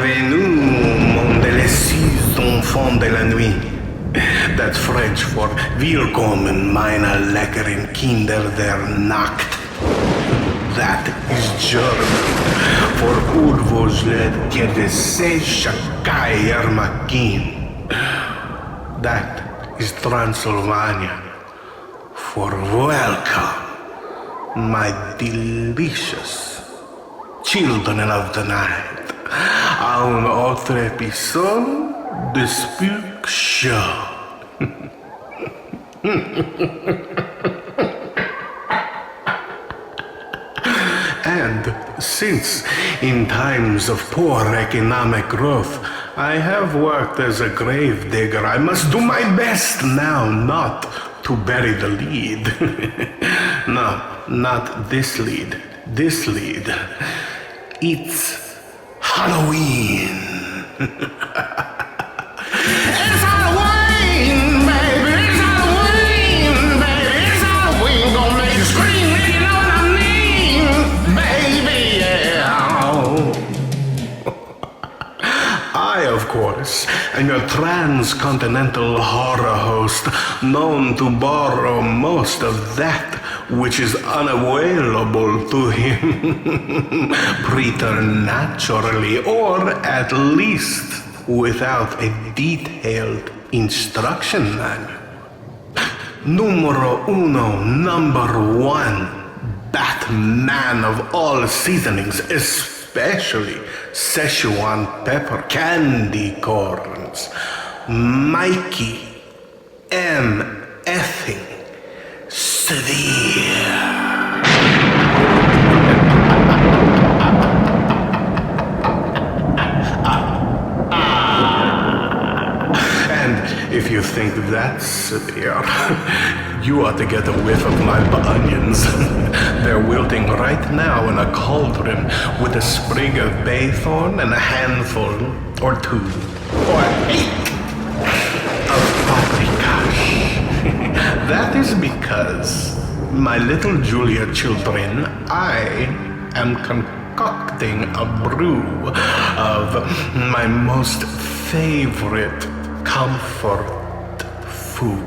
Bienvenue, mon délicieux enfant de la nuit. That's French for Willkommen, meine leckeren Kinder der Nacht. That is German for Urvozlet Kedese Shakai Ermakin. That is Transylvania for welcome, my delicious children of the night, a un autre episode de SPOOKSHOW. And since in times of poor economic growth, I have worked as a grave digger, I must do my best now not to bury the lead. No, not this lead. This lead. It's Halloween. It's Halloween, baby. It's Halloween, baby. It's Halloween. Gonna make you scream if you know what I mean, baby. Yeah. I, of course, am your transcontinental horror host, known to borrow most of that which is unavailable to him preternaturally, or at least without a detailed instruction manual. Numero uno, number one, Batman of all seasonings, especially Szechuan pepper candy corns, Mikey M. Effing Sevier. And if you think that's severe, you ought to get a whiff of my onions. They're wilting right now in a cauldron with a sprig of baythorn and a handful, or two, or 8 of paprika. That is because, my little Julia children, I am concocting a brew of my most favorite comfort food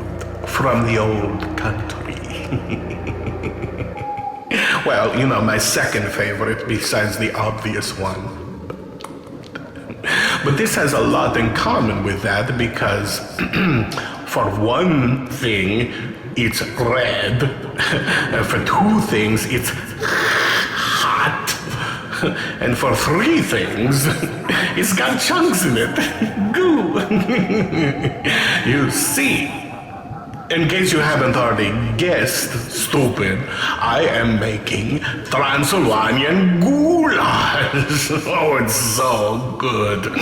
from the old country. Well, you know, my second favorite besides the obvious one. But this has a lot in common with that because for one thing, it's red. And for two things, it's hot. And for 3 things, it's got chunks in it. Goo. You see, in case you haven't already guessed, stupid, I am making Transylvanian goulash. Oh, it's so good.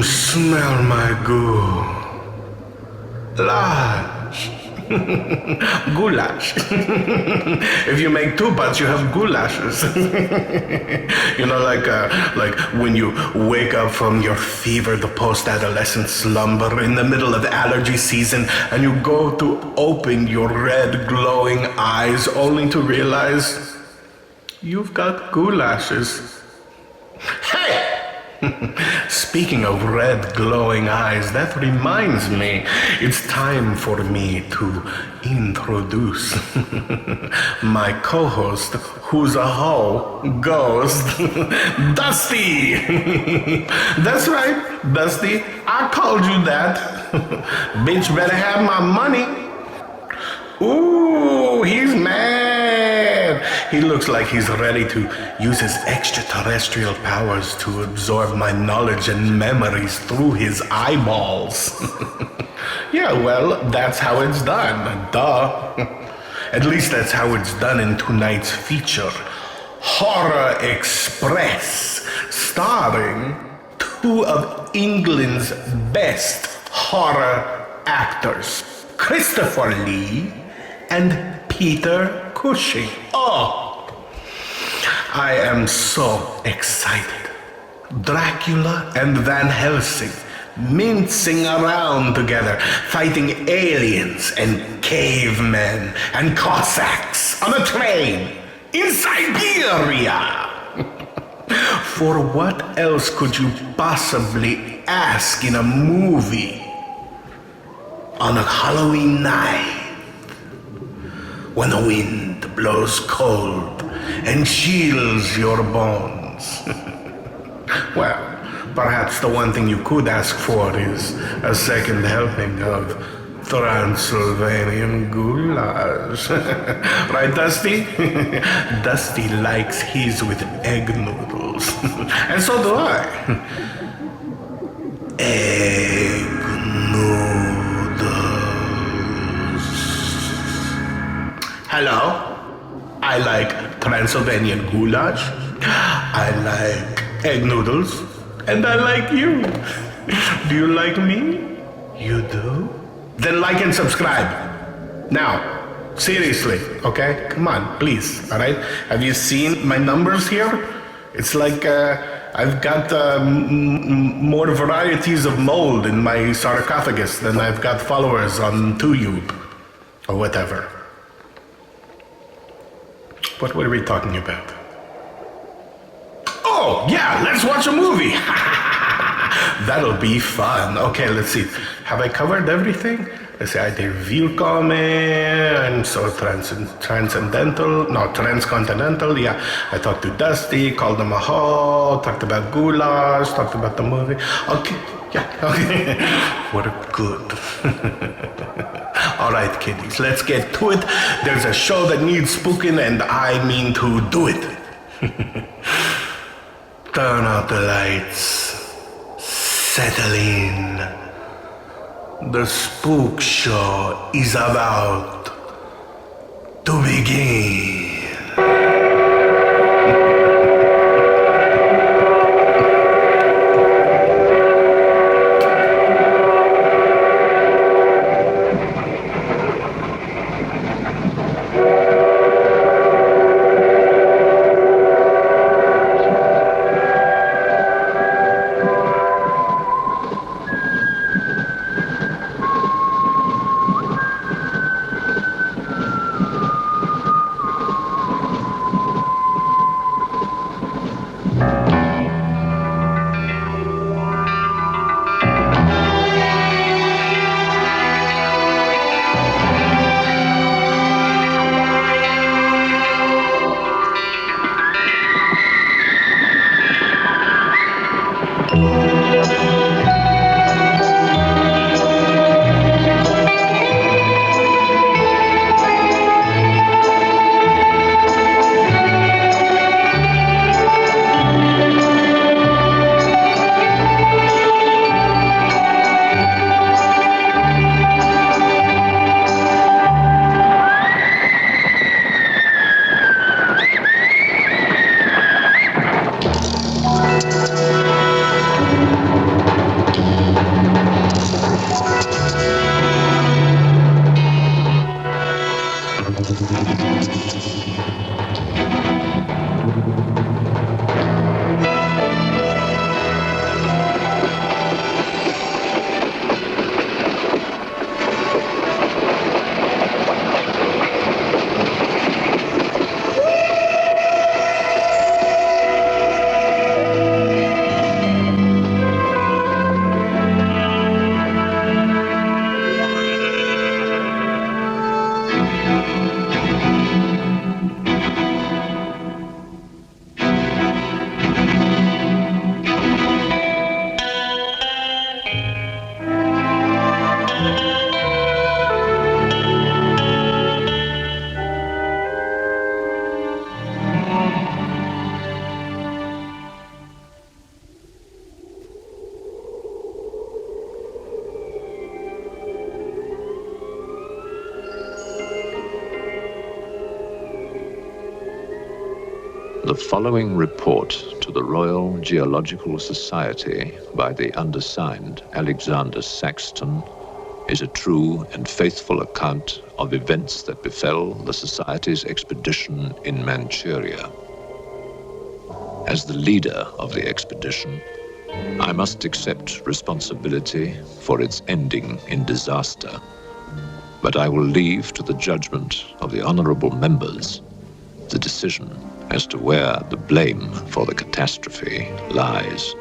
Smell my goulash. Goulash. If you make 2 pots, you have goulashes. You know, like when you wake up from your fevered post-adolescent slumber in the middle of allergy season and you go to open your red glowing eyes only to realize you've got goulashes. Hey! Speaking of red glowing eyes, that reminds me, it's time for me to introduce my co-host, who's a hoe ghost, Dusty. That's right, Dusty, I called you that. Bitch better have my money. Ooh, he's mad. He looks like he's ready to use his extraterrestrial powers to absorb my knowledge and memories through his eyeballs. Yeah, well, that's how it's done. Duh. At least that's how it's done in tonight's feature, Horror Express, starring 2 of England's best horror actors, Christopher Lee and Peter Cushing. Oh, I am so excited. Dracula and Van Helsing mincing around together, fighting aliens and cavemen and Cossacks on a train in Siberia. For what else could you possibly ask in a movie on a Halloween night when the wind blows cold and chills your bones? Well, perhaps the one thing you could ask for is a second helping of Transylvanian goulash. Right, Dusty? Dusty likes his with egg noodles. And so do I. Egg noodles. Hello? I like Transylvanian goulash. I like egg noodles. And I like you. Do you like me? You do? Then like and subscribe. Now, seriously, okay? Come on, please, all right? Have you seen my numbers here? It's like I've got more varieties of mold in my sarcophagus than I've got followers on YouTube or whatever. What were we talking about? Oh, yeah, let's watch a movie. That'll be fun. Okay, let's see. Have I covered everything? Let's see, I did Willkommen, and so transcontinental, yeah. I talked to Dusty, called him a hoe, talked about goulash, talked about the movie. Okay, yeah, okay. What a good. All right, kiddies, let's get to it. There's a show that needs spooking, and I mean to do it. Turn out the lights. Settle in. The Spook Show is about to begin. The following report to the Royal Geological Society by the undersigned Alexander Saxton is a true and faithful account of events that befell the Society's expedition in Manchuria. As the leader of the expedition, I must accept responsibility for its ending in disaster, but I will leave to the judgment of the honorable members the decision as to where the blame for the catastrophe lies.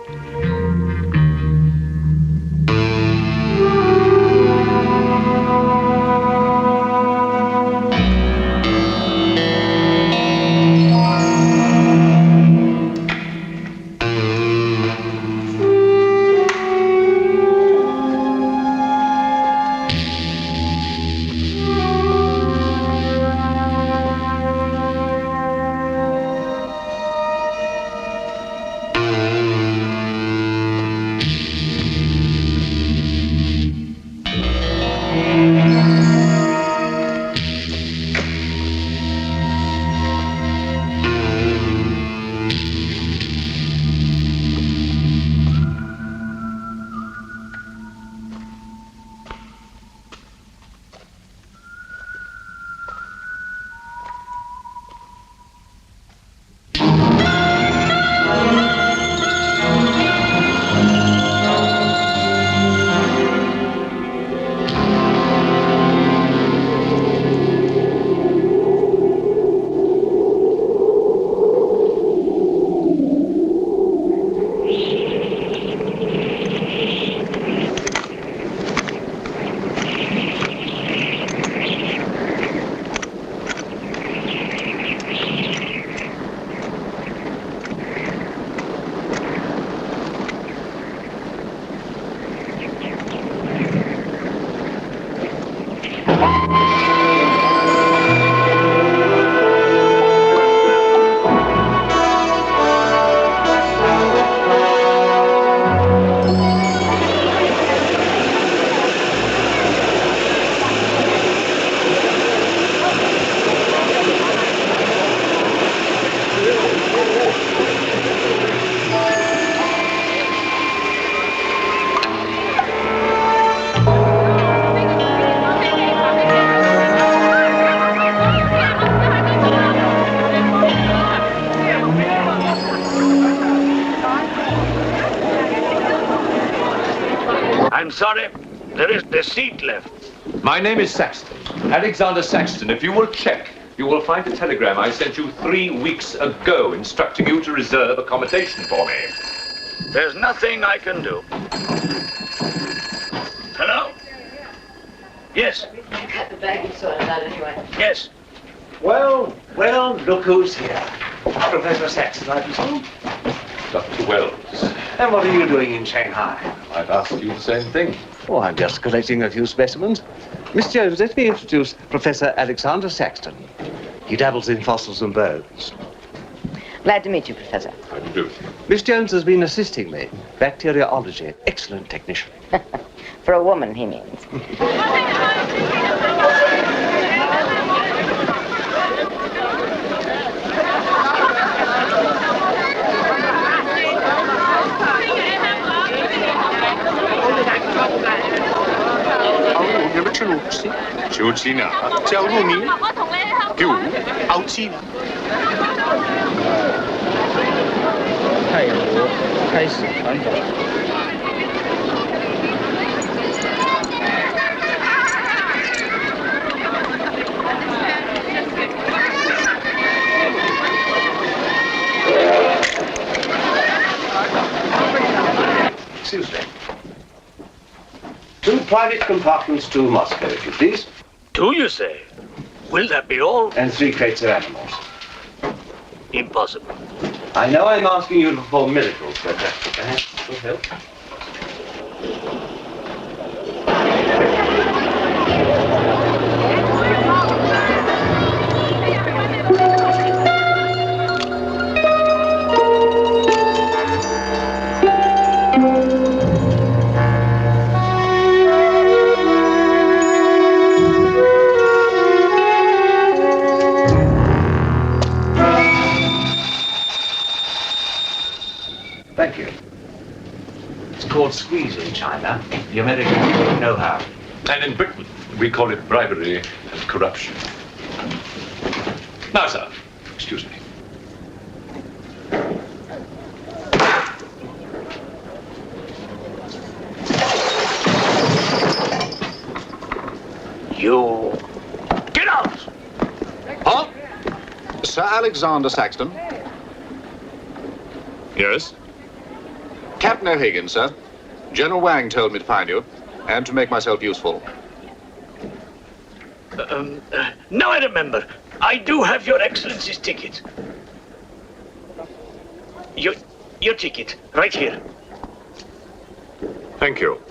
I'm sorry, there is the seat left. My name is Saxton, Alexander Saxton. If you will check, you will find a telegram I sent you 3 weeks ago instructing you to reserve accommodation for me. There's nothing I can do. Hello? Yes. You cut the baggage sorted out anyway. Yes. Well, look who's here. Professor Saxton, I presume. Dr. Wells, And what are you doing in Shanghai? I'd ask you the same thing. Oh, I'm just collecting a few specimens. Miss Jones, let me introduce Professor Alexander Saxton. He dabbles in fossils and bones. Glad to meet you, Professor. How do you do? Miss Jones has been assisting me. Bacteriology. Excellent technician. For a woman, he means. Excuse me. 2 private compartments to Moscow, if you please. 2, you say? Will that be all? And 3 crates of animals. Impossible. I know I'm asking you to perform miracles, but perhaps it will help. Thank you. It's called squeeze in China. The Americans don't know how. And in Britain, we call it bribery and corruption. Now, sir, excuse me. You... Get out! Huh? Sir Alexander Saxton. Yes? Captain O'Higgins, sir. General Wang told me to find you, and to make myself useful. Now I remember. I do have Your Excellency's ticket. Your ticket, right here. Thank you.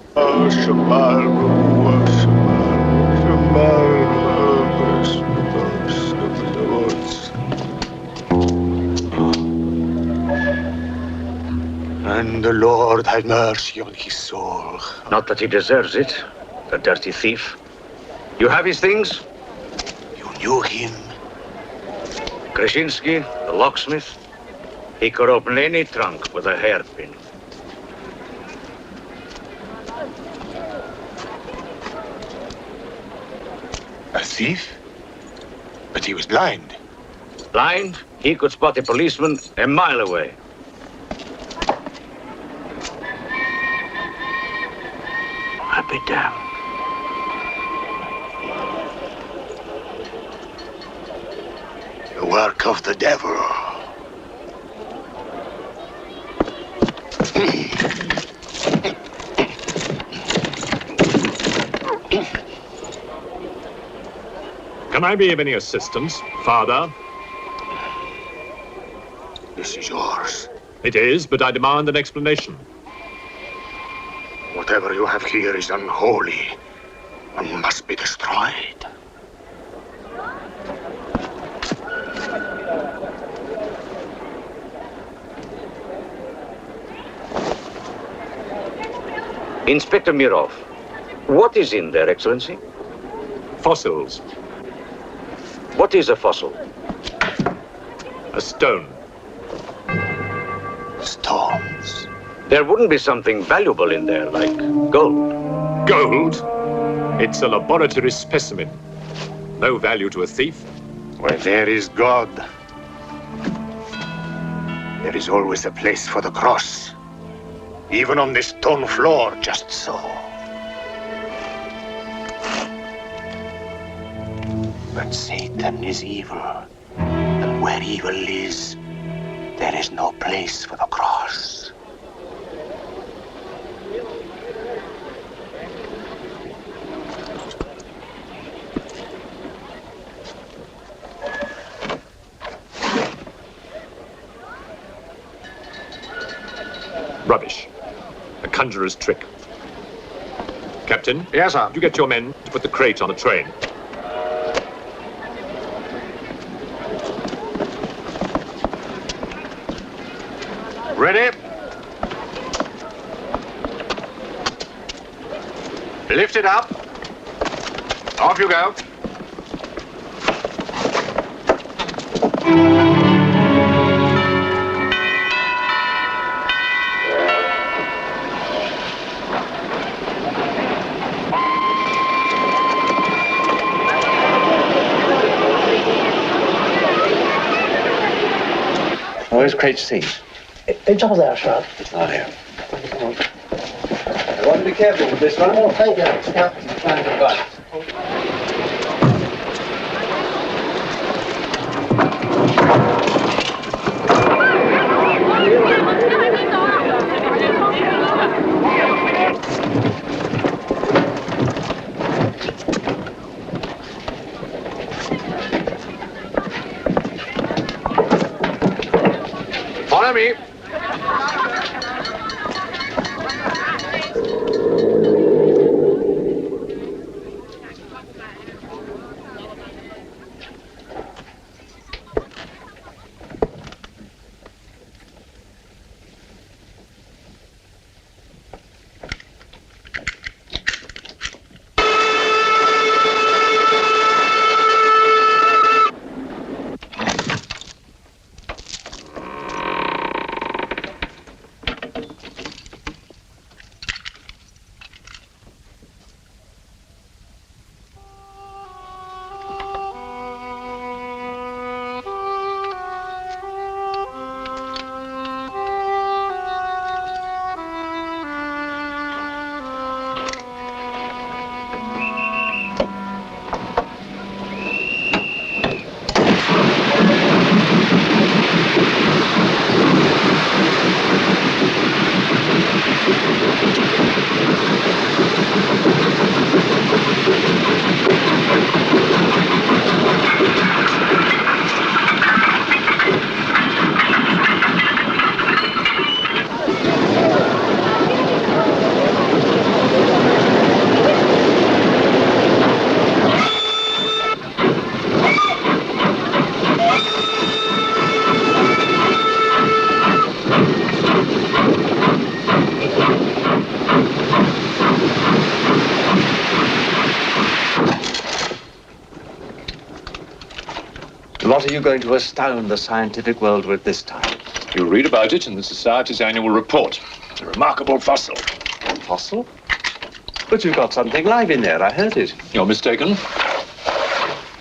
And the Lord have mercy on his soul. Not that he deserves it, the dirty thief. You have his things? You knew him? Krasinski, the locksmith. He could open any trunk with a hairpin. A thief? But he was blind. Blind, he could spot a policeman a mile away. I'll be damned. The work of the devil. Can I be of any assistance, Father? This is yours. It is, but I demand an explanation. Whatever you have here is unholy and must be destroyed. Inspector Mirov, what is in there, Excellency? Fossils. What is a fossil? A stone. Stones. There wouldn't be something valuable in there, like gold. Gold? It's a laboratory specimen. No value to a thief. Where there is God, there is always a place for the cross. Even on this stone floor, just so. But Satan is evil. And where evil is, there is no place for the cross. Rubbish. A conjurer's trick. Captain? Yes, sir. You get your men to put the crate on the train. Ready? Lift it up. Off you go. Where's Crate C? It's all there, sir. Oh, here. I want to be careful with this one. Oh, thank you. Yeah. Follow me. What are you going to astound the scientific world with this time? You'll read about it in the Society's annual report. It's a remarkable fossil. Fossil? But you've got something live in there, I heard it. You're mistaken.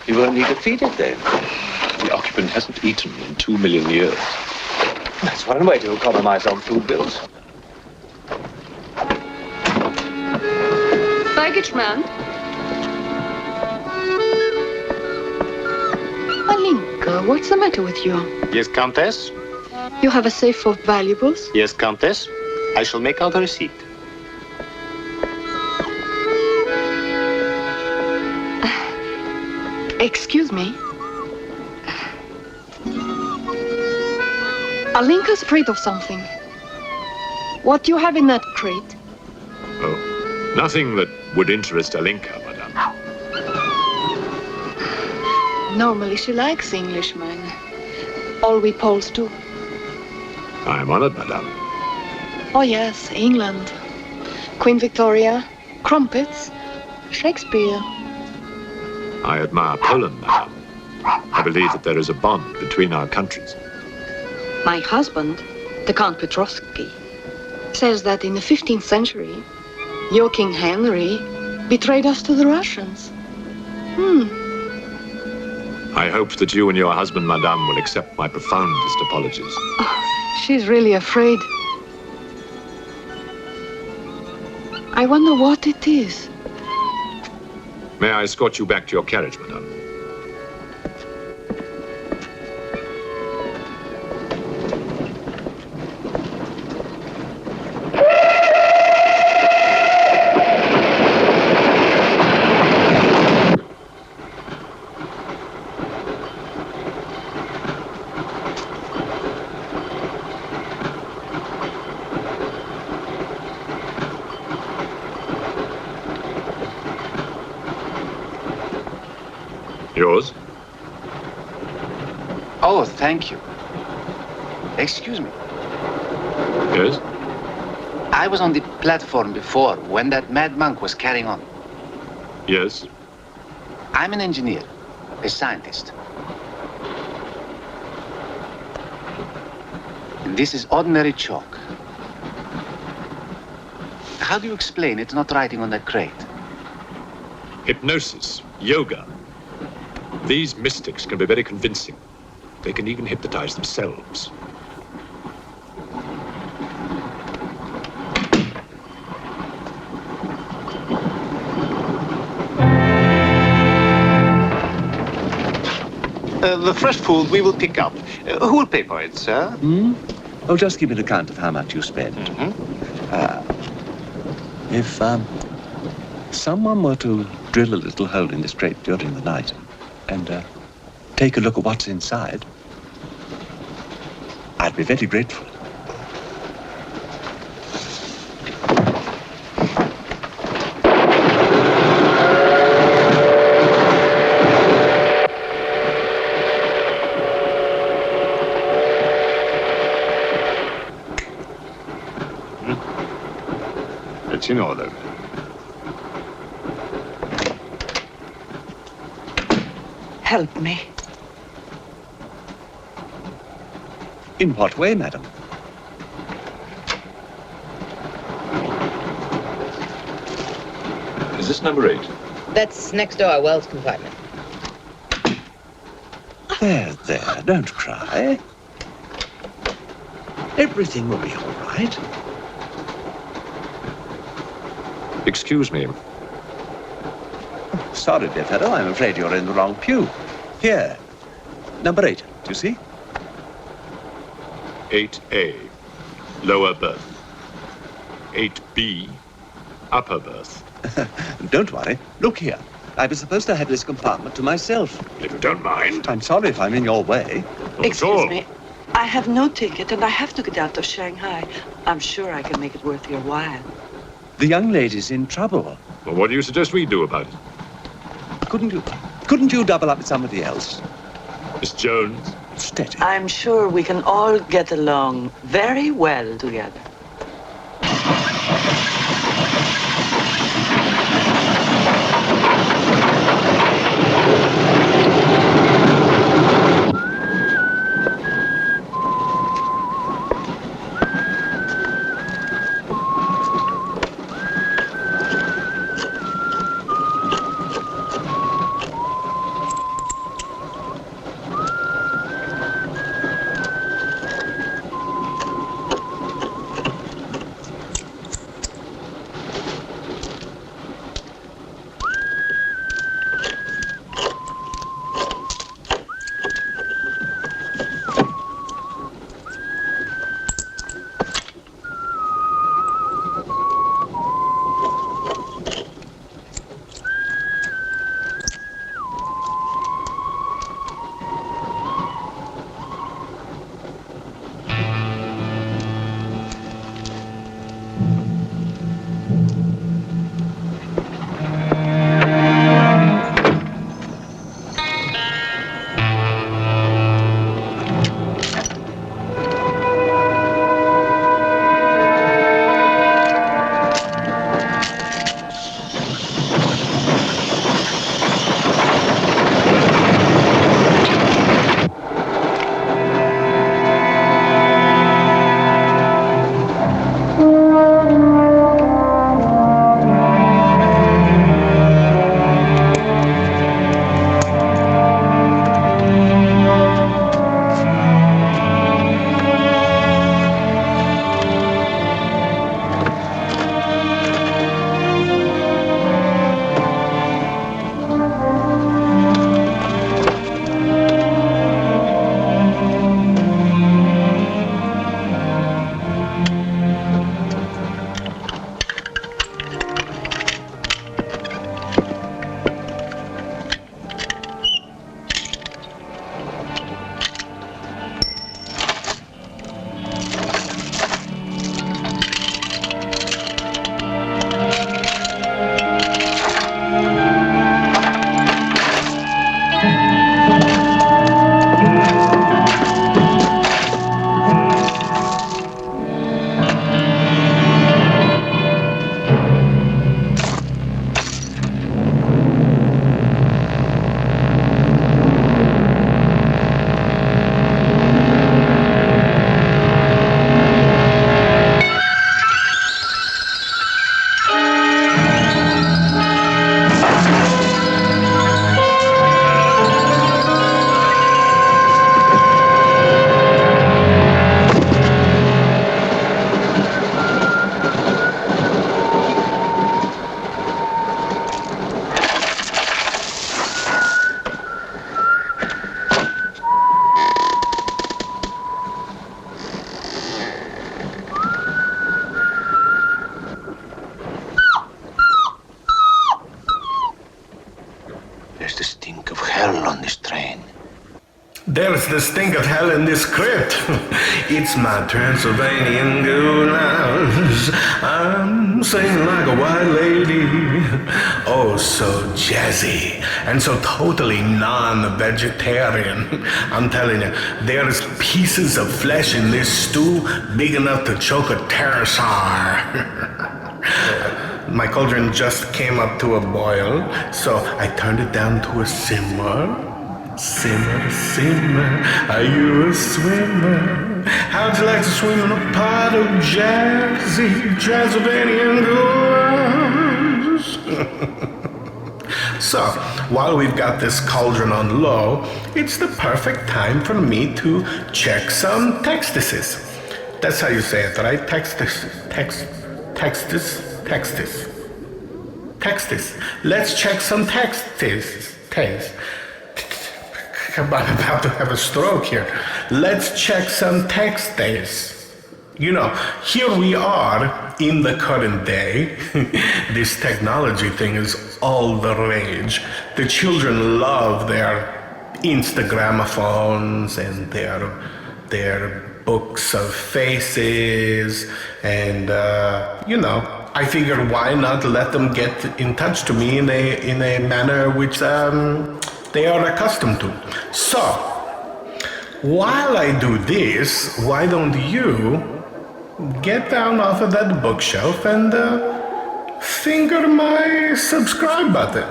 You won't need to feed it then. The occupant hasn't eaten in 2 million years. That's one way to economize on food bills. Baggage man. Alinka, what's the matter with you? Yes, Countess? You have a safe full of valuables? Yes, Countess. I shall make out a receipt. Excuse me. Alinka's afraid of something. What do you have in that crate? Oh, nothing that would interest Alinka, madame. Normally she likes Englishmen. All we Poles do. I am honored, madame. Oh yes, England. Queen Victoria, crumpets, Shakespeare. I admire Poland, madame. I believe that there is a bond between our countries. My husband, the Count Petrovsky, says that in the 15th century, your King Henry betrayed us to the Russians. I hope that you and your husband, madame, will accept my profoundest apologies. Oh, she's really afraid. I wonder what it is. May I escort you back to your carriage, madame? Yours? Oh, thank you. Excuse me. Yes? I was on the platform before when that mad monk was carrying on. Yes? I'm an engineer, a scientist. And this is ordinary chalk. How do you explain it's not writing on that crate? Hypnosis, yoga. These mystics can be very convincing. They can even hypnotize themselves. The fresh food we will pick up. Who will pay for it, sir? Oh, just give me an account of how much you spent. If someone were to drill a little hole in this crate during the night and take a look at what's inside, I'd be very grateful. It's in order. Help me. In what way, madam? Is this number 8? That's next door, Wells compartment. There, don't cry. Everything will be all right. Excuse me. Sorry, dear fellow, I'm afraid you're in the wrong pew. Here, number 8, do you see? 8A, lower berth. 8B, upper berth. Don't worry. Look here. I was supposed to have this compartment to myself. If you don't mind. I'm sorry if I'm in your way. Not at all. Excuse me. I have no ticket and I have to get out of Shanghai. I'm sure I can make it worth your while. The young lady's in trouble. Well, what do you suggest we do about it? Couldn't you double up with somebody else? Miss Jones? Steady. I'm sure we can all get along very well together. There's the stink of hell in this script. It's my Transylvanian goulash. I'm singing like a white lady. Oh, so jazzy and so totally non-vegetarian. I'm telling you, there's pieces of flesh in this stew big enough to choke a pterosaur. My cauldron just came up to a boil, so I turned it down to a simmer. Simmer, simmer, are you a swimmer? How'd you like to swim in a pot of jazzy Transylvanian goulash? So, while we've got this cauldron on low, it's the perfect time for me to check some textuses. That's how you say it, right? Textus. Let's check some textus. I'm about to have a stroke here. Let's check some textus. You know, here we are in the current day. This technology thing is all the rage. The children love their Instagramophones and their books of faces, and you know, I figured why not let them get in touch to me in a manner which they are accustomed to. So, while I do this, why don't you get down off of that bookshelf and finger my subscribe button?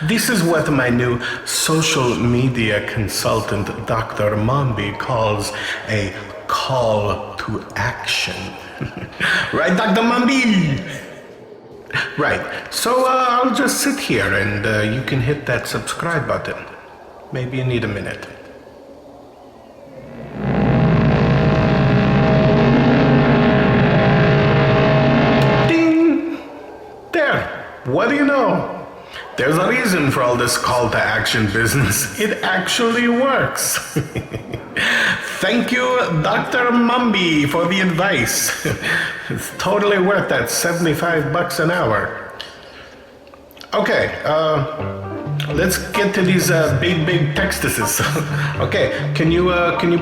This is what my new social media consultant, Dr. Mombi, calls a call to action. Right, Dr. Mombi? Right, so I'll just sit here and you can hit that subscribe button. Maybe you need a minute. Ding! There, what do you know? There's a reason for all this call to action business. It actually works. Thank you, Dr. Mombi, for the advice. It's totally worth that $75 an hour. Okay, let's get to these big textuses. Okay, can you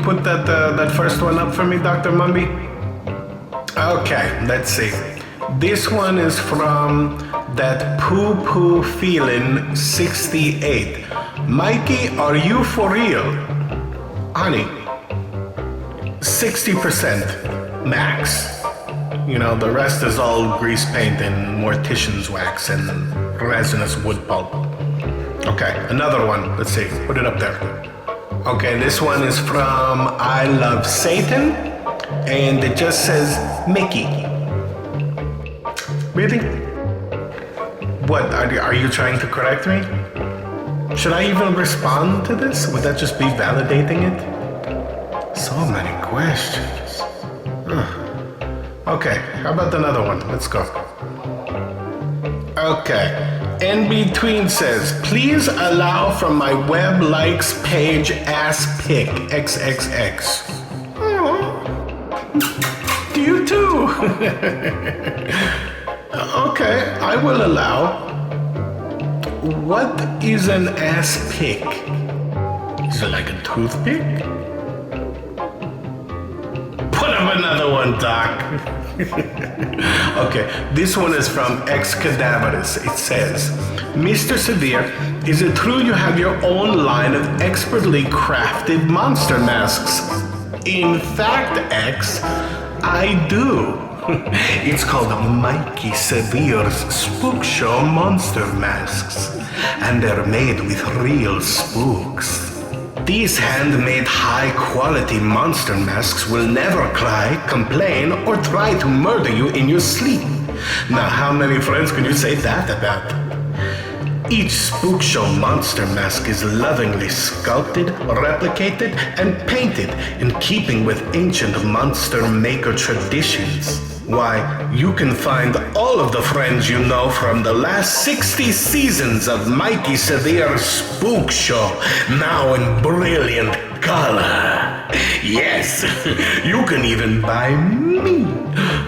put that first one up for me, Dr. Mombi? Okay, let's see. This one is from that poo-poo feeling 68. Mikey, are you for real? Honey, 60% max. You know, the rest is all grease paint and mortician's wax and resinous wood pulp. Okay, another one. Let's see. Put it up there. Okay, this one is from I Love Satan, and it just says Mickey. Really? What, are you trying to correct me? Should I even respond to this? Would that just be validating it? So many questions. Ugh. Okay, how about another one? Let's go. Okay. In between says, please allow from my web likes page ass pic XXX. Oh, do you too? Okay, I will allow. What is an ass pic? Is it like a toothpick? Put up another one, Doc. Okay, this one is from Ex Cadaverous. It says, Mr. Sevier, is it true you have your own line of expertly crafted monster masks? In fact, X, I do. It's called Mikey Sevier's SPOOKSHOW monster masks, and they're made with real spooks. These handmade high-quality monster masks will never cry, complain, or try to murder you in your sleep. Now, how many friends can you say that about? Each SPOOKSHOW monster mask is lovingly sculpted, replicated, and painted in keeping with ancient monster maker traditions. Why, you can find all of the friends you know from the last 60 seasons of Mikey Sevier's SPOOKSHOW, now in brilliant color. Yes, you can even buy me,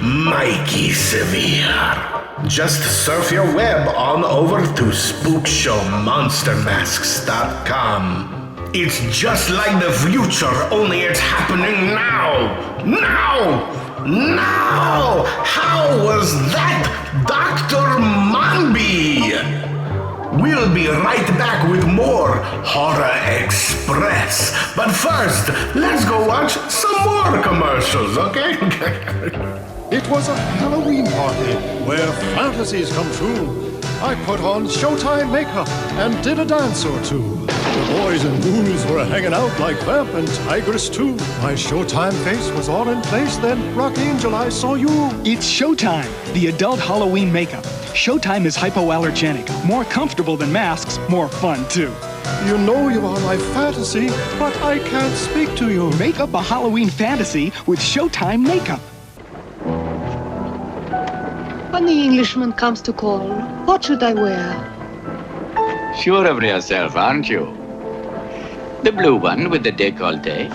Mikey Sevier. Just surf your web on over to SpookShowMonsterMasks.com. It's just like the future, only it's happening now. Now! Now! How was that, Dr. Manby? We'll be right back with more Horror Express. But first, let's go watch some more commercials, okay? It was a Halloween party where fantasies come true. I put on Showtime makeup and did a dance or two. The boys and ghouls were hanging out like vamp and tigress too. My Showtime face was all in place then, Rock Angel, I saw you. It's Showtime, the adult Halloween makeup. Showtime is hypoallergenic, more comfortable than masks, more fun too. You know you are my fantasy, but I can't speak to you. Make up a Halloween fantasy with Showtime makeup. When the Englishman comes to call, what should I wear? Sure of yourself, aren't you? The blue one with the décolleté.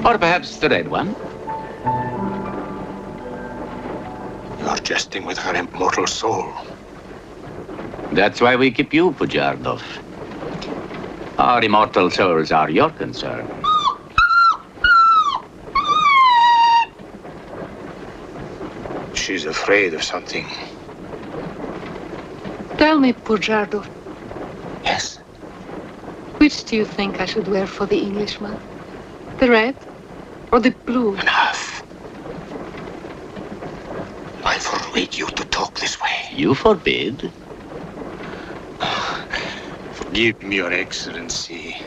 Or perhaps the red one. You're jesting with her immortal soul. That's why we keep you, Pujardov. Our immortal souls are your concern. She's afraid of something. Tell me, Pujardov. Yes? Which do you think I should wear for the Englishman? The red or the blue? Enough. I forbid you to talk this way. You forbid? Forgive me, Your Excellency.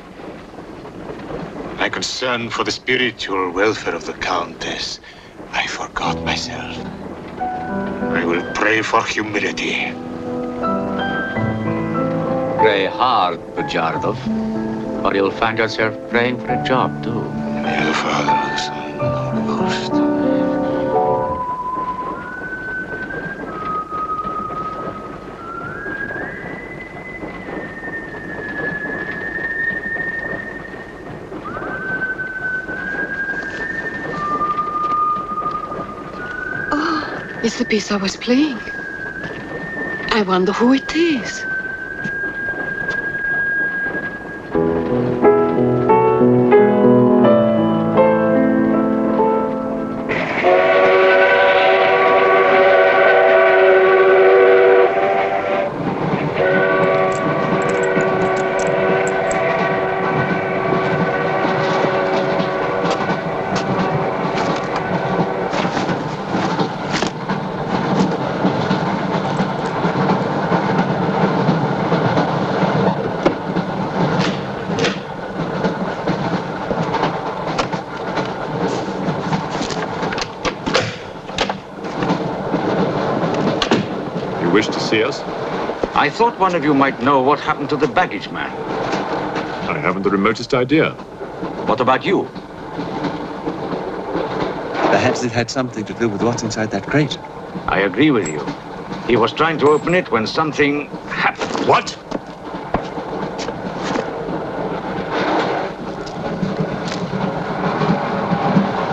My concern for the spiritual welfare of the Countess, I forgot myself. I will pray for humility. Pray hard, Pujardov, or you'll find yourself praying for a job, too. May the Father, the Son, and the Holy Ghost. It's the piece I was playing. I wonder who it is. I thought one of you might know what happened to the baggage man. I haven't the remotest idea. What about you? Perhaps it had something to do with what's inside that crate. I agree with you. He was trying to open it when something happened. What?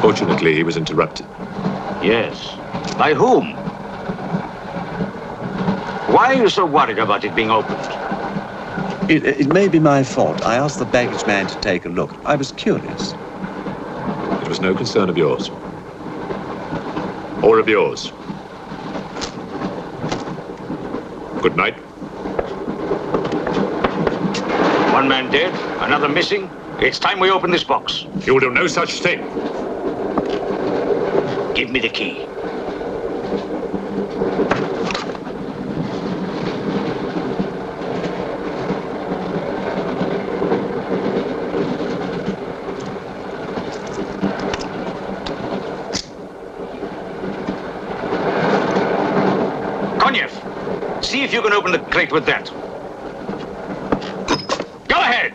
Fortunately, he was interrupted. Yes. By whom? Why are you so worried about it being opened? It may be my fault. I asked the baggage man to take a look. I was curious. It was no concern of yours. Or of yours. Good night. One man dead, another missing. It's time we open this box. You will do no such thing. Give me the key. See if you can open the crate with that. Go ahead!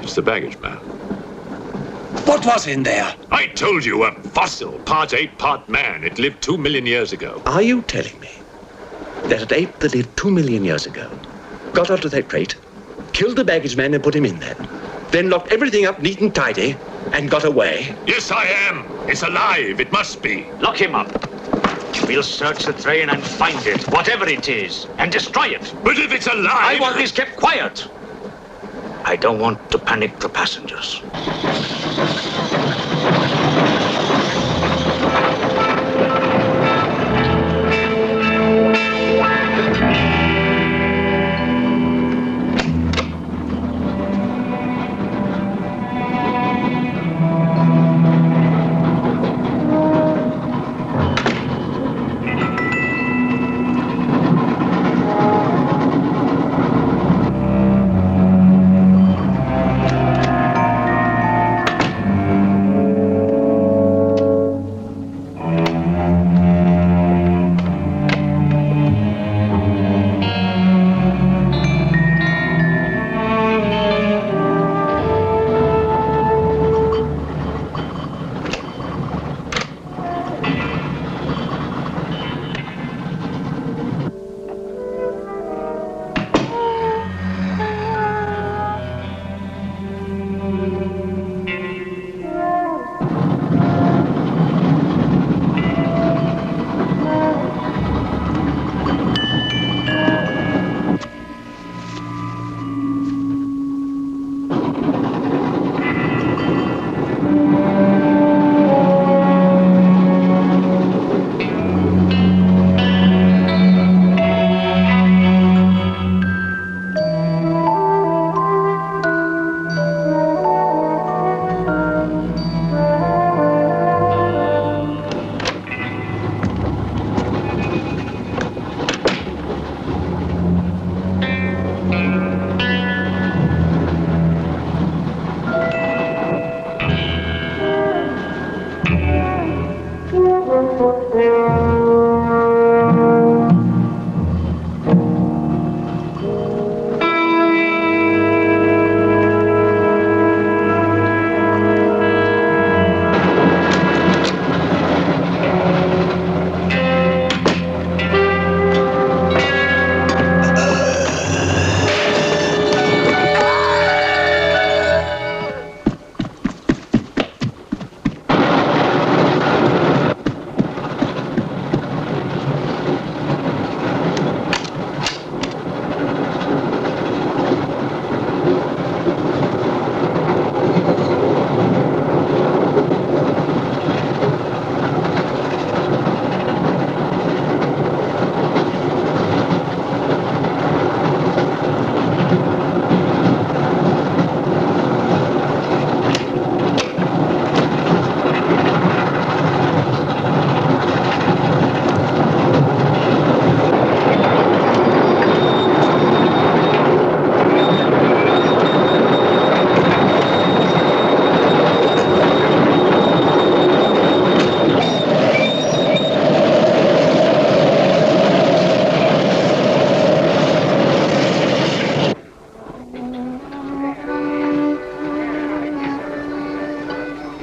It's the baggage man. What was in there? I told you, a fossil, part ape, part man. It lived 2 million years ago. Are you telling me that an ape that lived 2 million years ago got onto that crate, killed the baggage man and put him in there, then locked everything up neat and tidy and got away? Yes, I am. It's alive. It must be. Lock him up. We'll search the train and find it, whatever it is, and destroy it. But if it's alive... I want this kept quiet. I don't want to panic the passengers.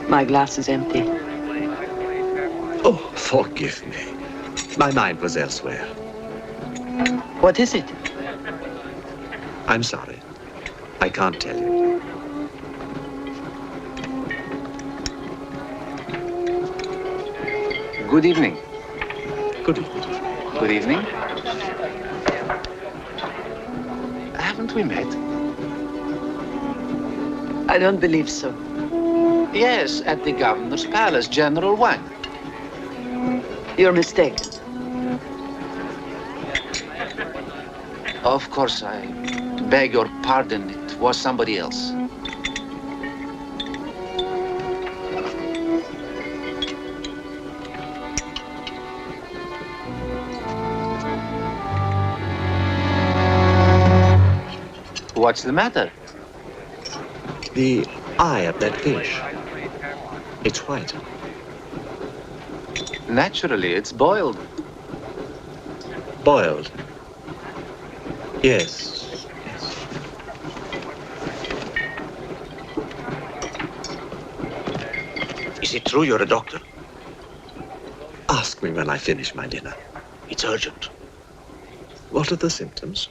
My glass is empty. Oh, forgive me. My mind was elsewhere. What is it? I'm sorry. I can't tell you. Good evening. Good evening. Good evening. Haven't we met? I don't believe so. Yes, at the governor's palace, General Wang. You're mistaken. Of course, I beg your pardon. It was somebody else. What's the matter? The eye of that fish. It's white. Naturally, it's boiled. Boiled. Yes. Is it true you're a doctor? Ask me when I finish my dinner. It's urgent. What are the symptoms?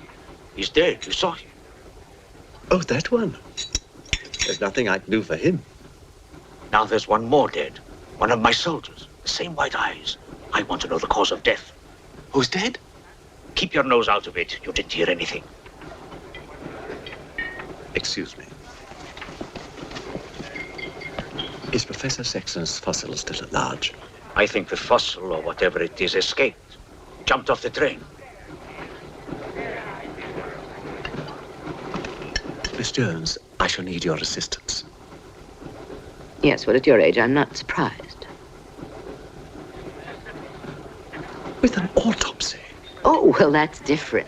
He's dead. You saw him. Oh, that one. There's nothing I can do for him. Now there's one more dead. One of my soldiers. The same white eyes. I want to know the cause of death. Who's dead? Keep your nose out of it. You didn't hear anything. Excuse me. Is Professor Sexton's fossil still at large? I think the fossil, or whatever it is, escaped. Jumped off the train. Miss Jones, I shall need your assistance. Yes, well, at your age, I'm not surprised. With an autopsy? Oh, well, that's different.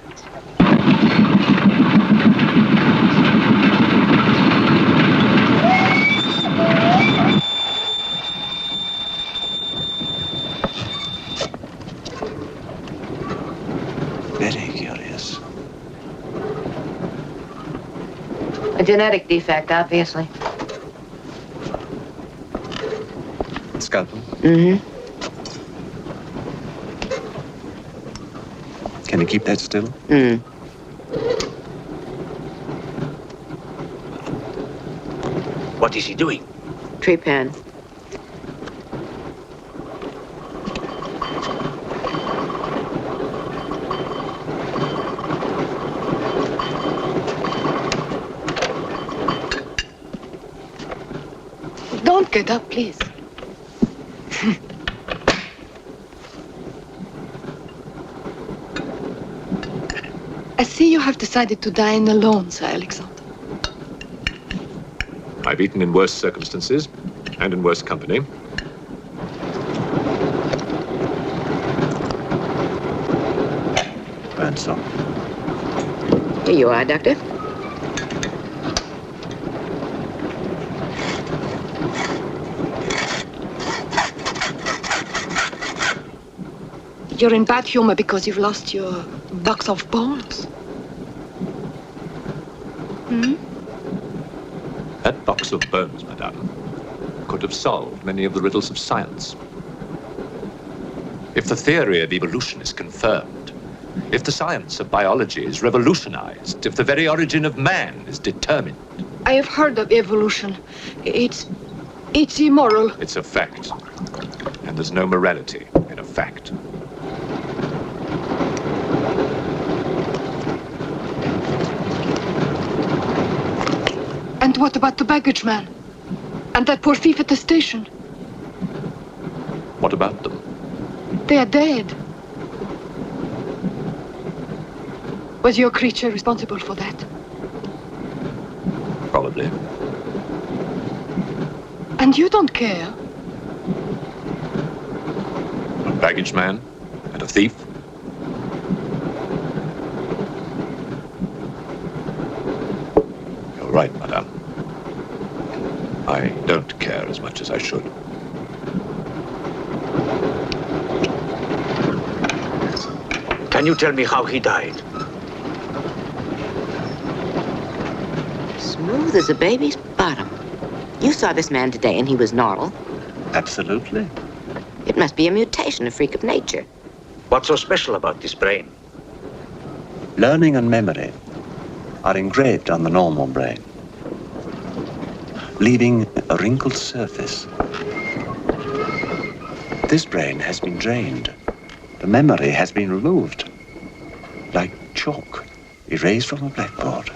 Very curious. A genetic defect, obviously. Scalpel? Mm-hmm. Can you keep that still? Mm. What is he doing? Trepan. Don't get up, please. I see you have decided to dine alone, Sir Alexander. I've eaten in worse circumstances and in worse company. Ransom. Here you are, Doctor. You're in bad humor because you've lost your box of bones. Hmm? That box of bones, madame, could have solved many of the riddles of science. If the theory of evolution is confirmed, if the science of biology is revolutionized, if the very origin of man is determined. I have heard of evolution. It's immoral. It's a fact. And there's no morality in a fact. And what about the baggage man? And that poor thief at the station? What about them? They are dead. Was your creature responsible for that? Probably. And you don't care? A baggage man and a thief? You're right, madame. I don't care as much as I should. Can you tell me how he died? Smooth as a baby's bottom. You saw this man today and he was normal. Absolutely. It must be a mutation, a freak of nature. What's so special about this brain? Learning and memory are engraved on the normal brain, leaving a wrinkled surface. This brain has been drained. The memory has been removed, like chalk erased from a blackboard.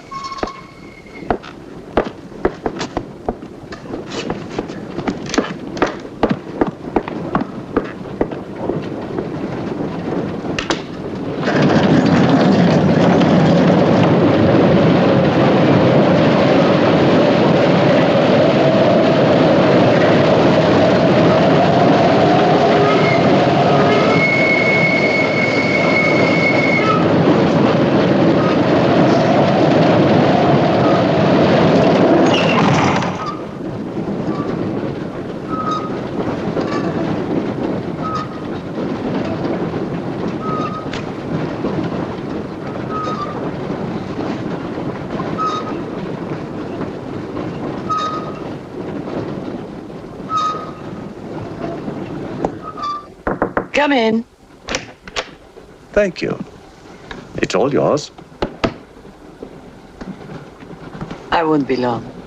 Come in. Thank you. It's all yours. I won't be long.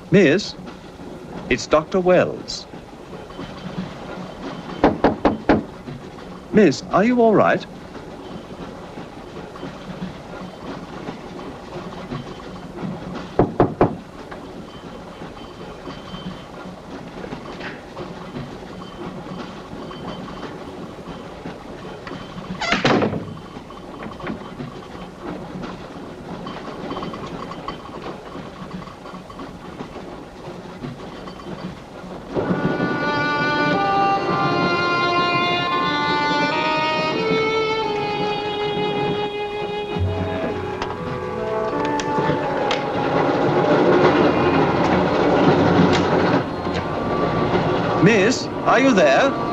Miss, it's Dr. Wells. Miss, are you all right? Miss, are you there?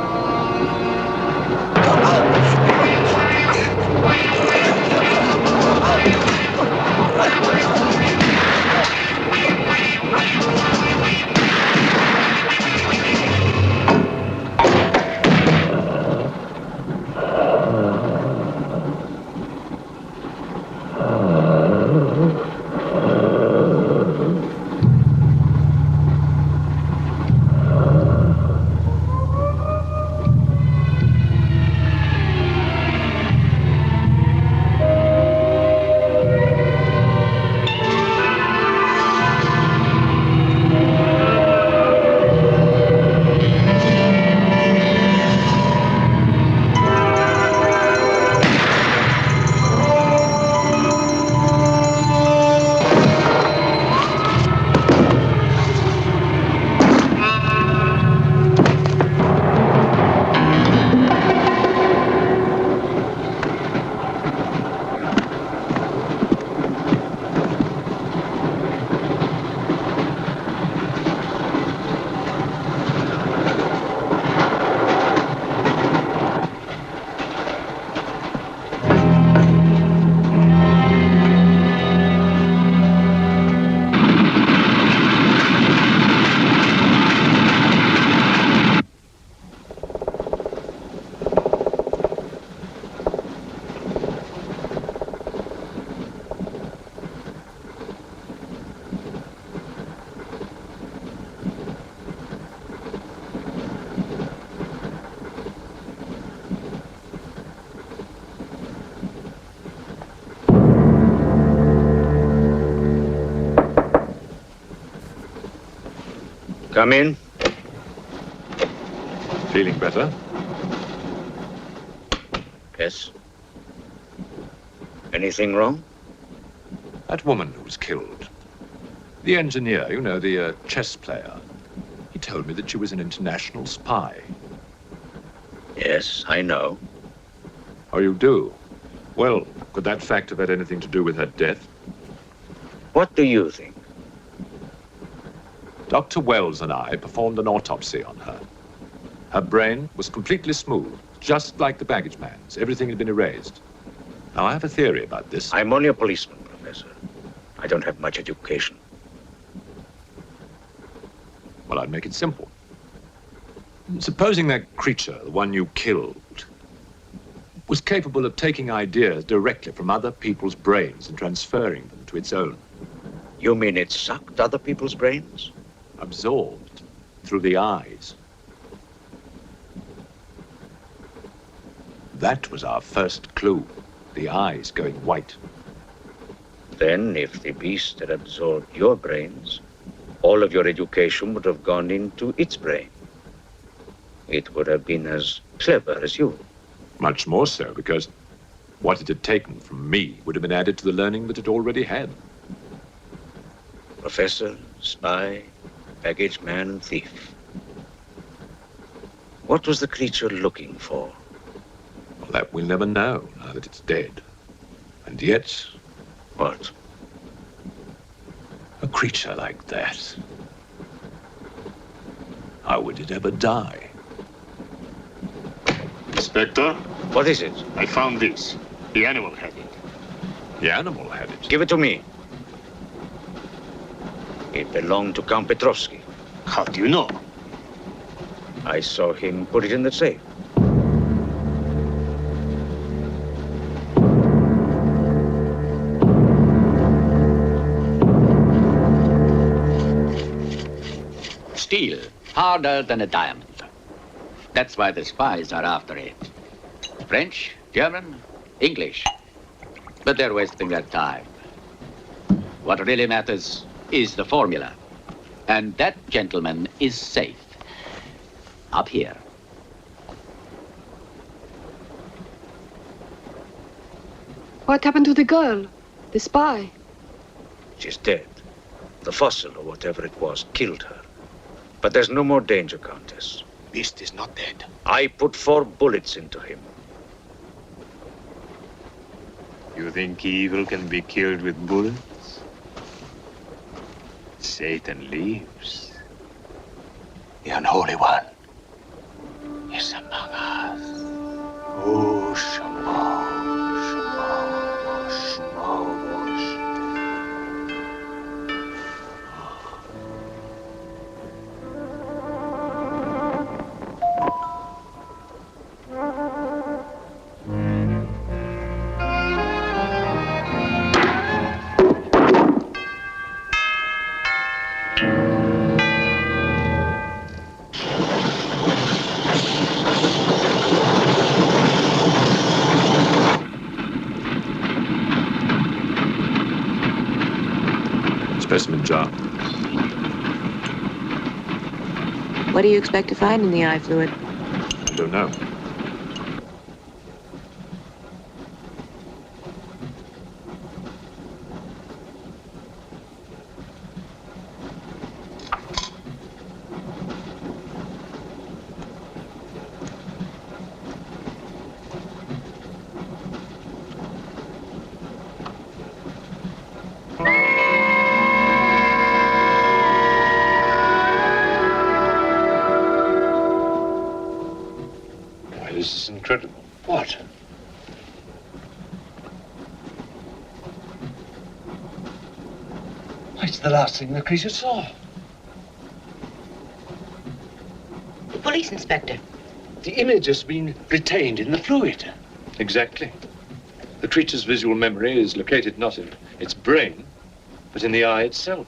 Come in. Feeling better? Yes. Anything wrong? That woman who was killed. The engineer, you know, the chess player. He told me that she was an international spy. Yes, I know. Oh, you do? Well, could that fact have had anything to do with her death? What do you think? Dr. Wells and I performed an autopsy on her. Her brain was completely smooth, just like the baggage man's. Everything had been erased. Now, I have a theory about this. I'm only a policeman, Professor. I don't have much education. Well, I'd make it simple. Supposing that creature, the one you killed, was capable of taking ideas directly from other people's brains and transferring them to its own. You mean it sucked other people's brains? Absorbed through the eyes. That was our first clue. The eyes going white. Then, if the beast had absorbed your brains, all of your education would have gone into its brain. It would have been as clever as you. Much more so, because what it had taken from me would have been added to the learning that it already had. Professor, spy, baggage man, and thief. What was the creature looking for? Well, that we'll never know, now that it's dead. And yet... What? A creature like that. How would it ever die? Inspector? What is it? I found this. The animal had it. The animal had it? Give it to me. It belonged to Count Petrovsky. How do you know? I saw him put it in the safe. Steel, harder than a diamond. That's why the spies are after it. French, German, English. But they're wasting their time. What really matters is the formula. And that gentleman is safe. Up here. What happened to the girl? The spy? She's dead. The fossil, or whatever it was, killed her. But there's no more danger, Countess. Beast is not dead. I put 4 bullets into him. You think evil can be killed with bullets? Satan lives. The unholy one is among us. Oh, Shamo, Shamo, Shamo. Specimen jar. What do you expect to find in the eye fluid? I don't know. This is incredible. What? It's the last thing the creature saw. The police inspector. The image has been retained in the fluid. Exactly. The creature's visual memory is located not in its brain, but in the eye itself.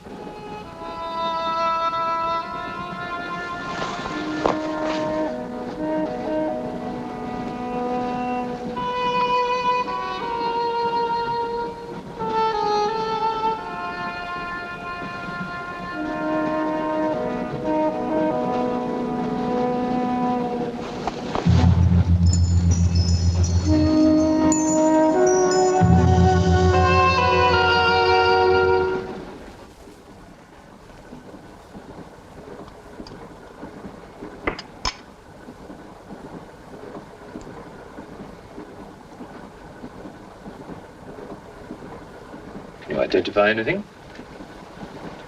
You identify anything?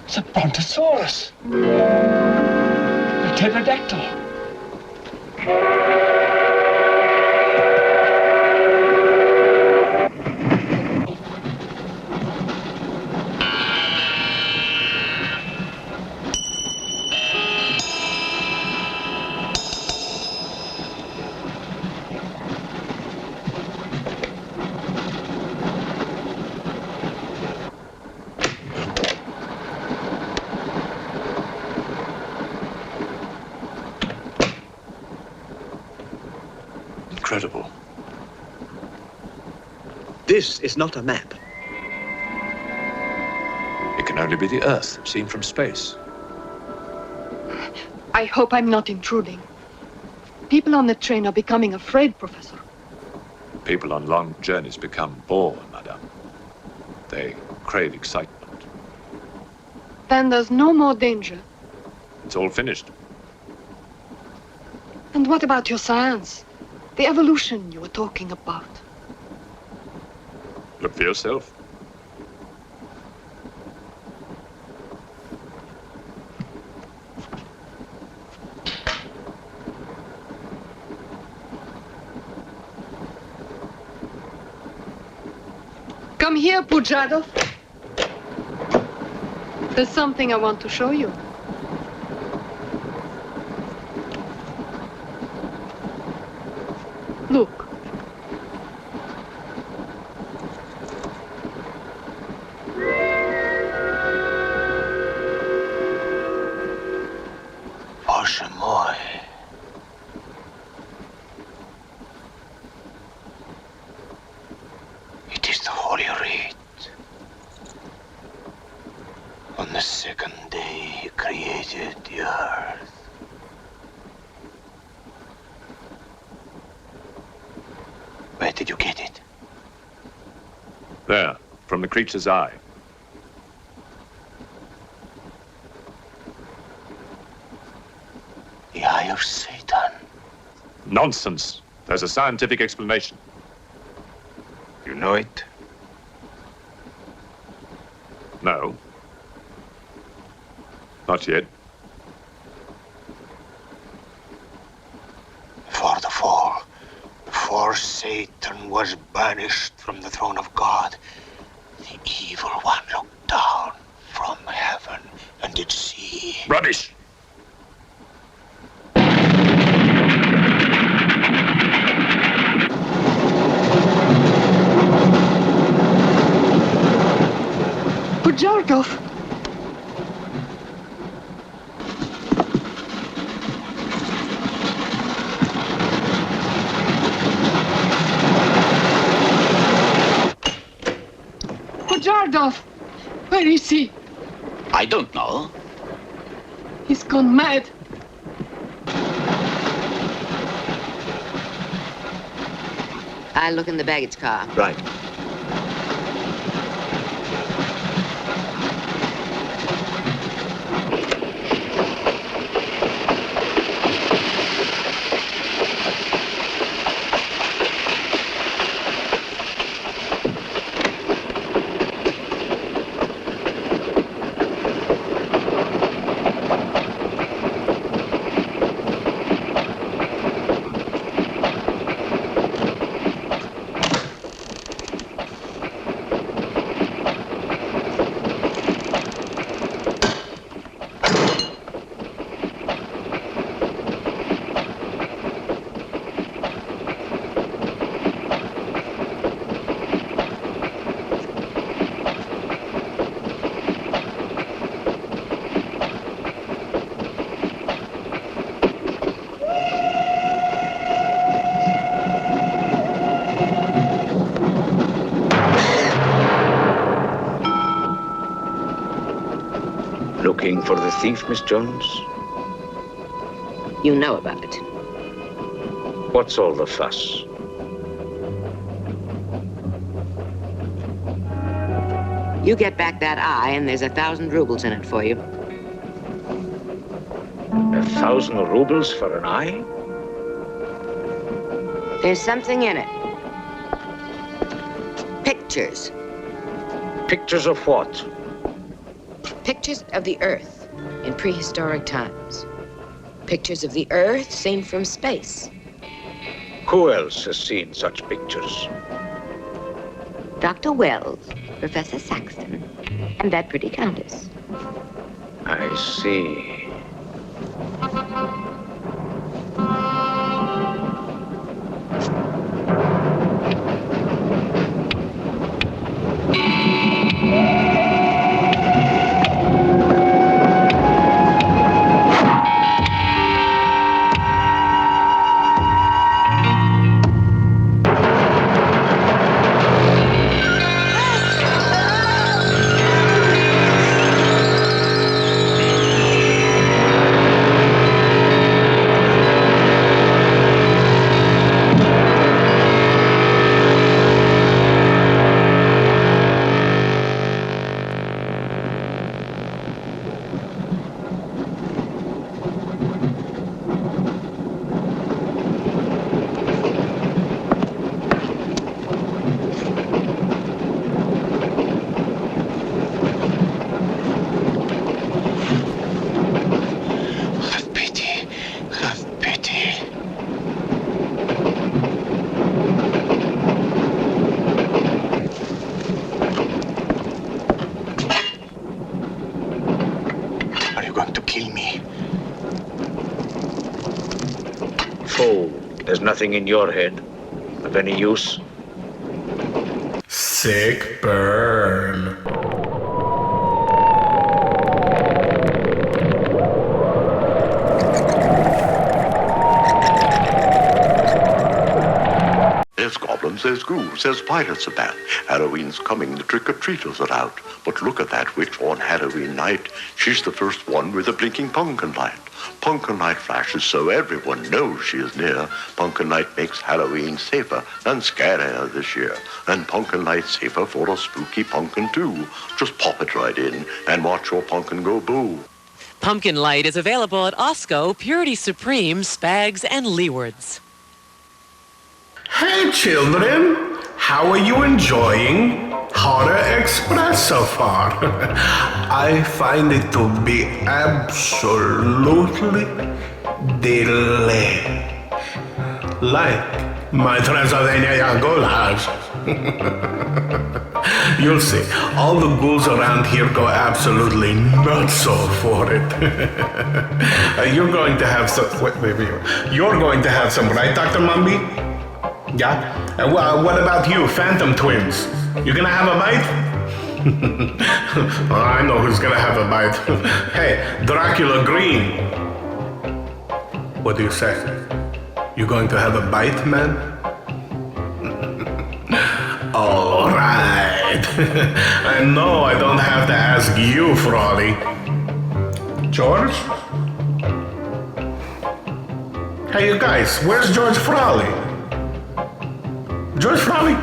It's a brontosaurus. A pterodactyl. Incredible. This is not a map. It can only be the Earth, seen from space. I hope I'm not intruding. People on the train are becoming afraid, Professor. People on long journeys become bored, madame. They crave excitement. Then there's no more danger. It's all finished. And what about your science? The evolution you were talking about. Look for yourself. Come here, Pujadov. There's something I want to show you. Look. Bоже мой. It is the Holy Rite. On the second day, he created the earth. Where did you get it? There, from the creature's eye. The eye of Satan. Nonsense. There's a scientific explanation. You know it? No. Not yet. Before the fall, before Satan was banished from the throne of God, the evil one looked down from heaven and did see. Rubbish! Pujadov. Pujadov. Where is he? I don't know. He's gone mad. I'll look in the baggage car. Right. Looking for the thief, Miss Jones? You know about it. What's all the fuss? You get back that eye, and there's 1,000 rubles in it for you. 1,000 rubles for an eye? There's something in it. Pictures. Pictures of what? Pictures of the Earth in prehistoric times. Pictures of the Earth seen from space. Who else has seen such pictures? Dr. Wells, Professor Saxton, and that pretty countess. I see. There's nothing in your head of any use. Sick burn. There's goblins, there's ghouls, there's pirates about. Halloween's coming, the trick-or-treaters are out. But look at that witch on Halloween night. She's the first one with a blinking pumpkin light. Pumpkin light flashes so everyone knows she is near. Pumpkin light makes Halloween safer and scarier this year. And pumpkin light safer for a spooky pumpkin too. Just pop it right in and watch your pumpkin go boo. Pumpkin light is available at Osco, Purity Supreme, Spags, and Leewards. Hey children, how are you enjoying Horror Express so far? I find it to be absolutely delish. Like my Transylvania goulash. You'll see, all the ghouls around here go absolutely nuts for it. You're going to have some, wait, you're going to have some, right, Dr. Mumby? Yeah? What about you, Phantom Twins? You gonna have a bite? Oh, I know who's gonna have a bite. Hey, Dracula Green. What do you say? You going to have a bite, man? All right. I know I don't have to ask you, Frawley. George? Hey, you guys, where's George Frawley? George Frawley,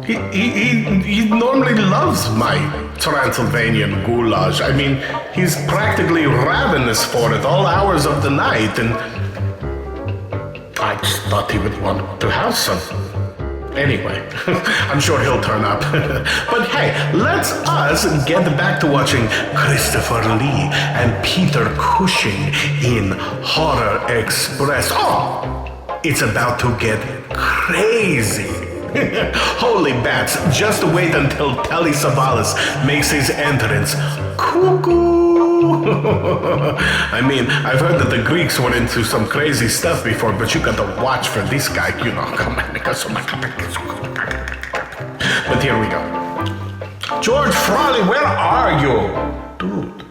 he normally loves my Transylvanian goulash. I mean, he's practically ravenous for it all hours of the night, and I just thought he would want to have some. Anyway, I'm sure he'll turn up. But hey, let's us get back to watching Christopher Lee and Peter Cushing in Horror Express. Oh, it's about to get crazy. Holy bats, just wait until Telly Savalas makes his entrance. Cuckoo! I mean, I've heard that the Greeks were into some crazy stuff before, but you got to watch for this guy, you know. Come on. But here we go. George Frawley, where are you? Dude.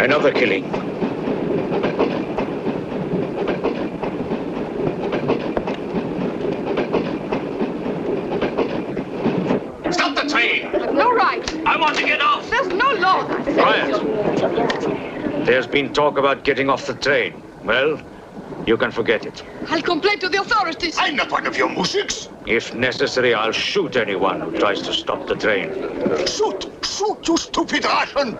Another killing. Stop the train! No right. I want to get off! There's no law. Quiet. There's been talk about getting off the train. Well, you can forget it. I'll complain to the authorities. I'm not one of your musics. If necessary, I'll shoot anyone who tries to stop the train. Shoot! Shoot, you stupid Russian!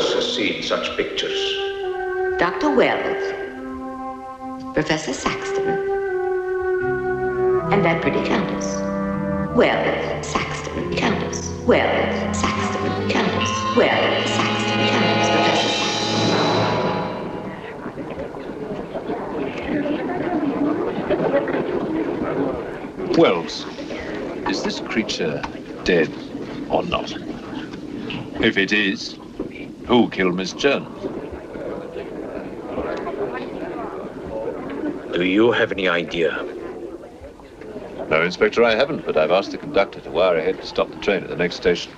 else has seen such pictures? Dr. Wells, Professor Saxton, and that pretty countess. Wells, Saxton, countess. Wells, Saxton, countess. Wells, Saxton, countess. Professor Saxton. Wells, is this creature dead or not? If it is, who killed Miss Jones? Do you have any idea? No, Inspector, I haven't, but I've asked the conductor to wire ahead to stop the train at the next station.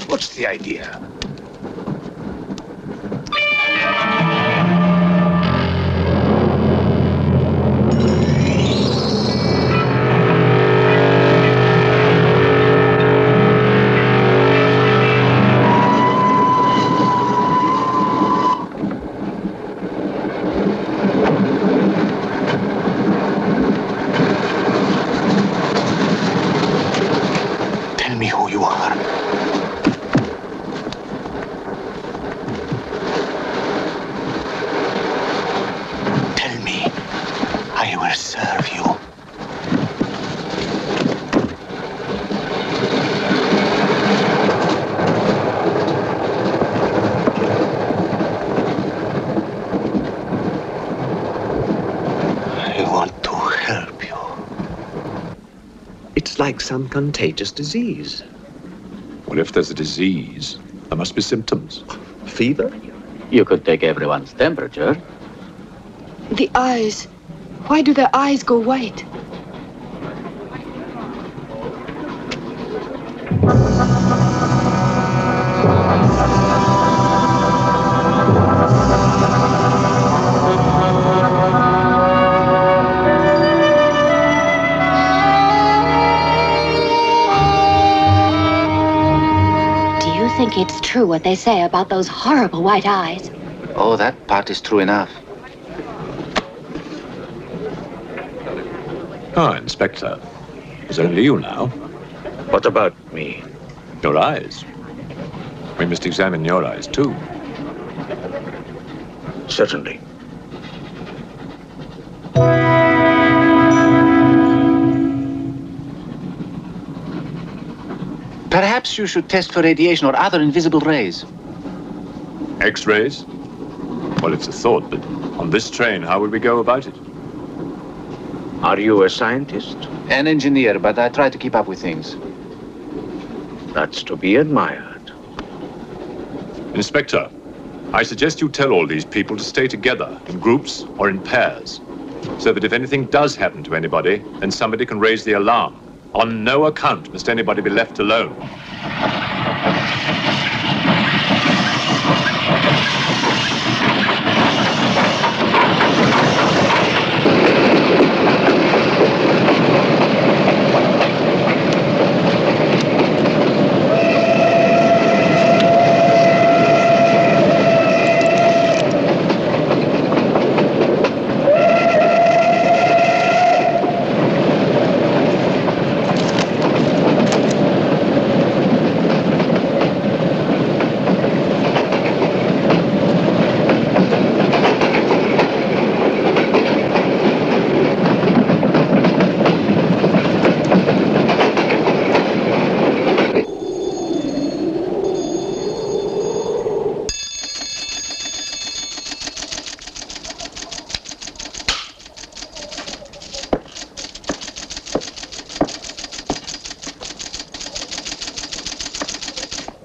What's the idea? Tell me who you are. Tell me, I will serve you. I want to help you. It's like some contagious disease. Well, if there's a disease, there must be symptoms. Fever? You could take everyone's temperature. The eyes. Why do their eyes go white? Do you think it's true what they say about those horrible white eyes? Oh, that part is true enough. Ah, Inspector. It's only you now. What about me? Your eyes. We must examine your eyes, too. Certainly. Perhaps you should test for radiation or other invisible rays. X-rays? Well, it's a thought, but on this train, how would we go about it? Are you a scientist? An engineer, but I try to keep up with things. That's to be admired. Inspector, I suggest you tell all these people to stay together, in groups or in pairs, so that if anything does happen to anybody, then somebody can raise the alarm. On no account must anybody be left alone.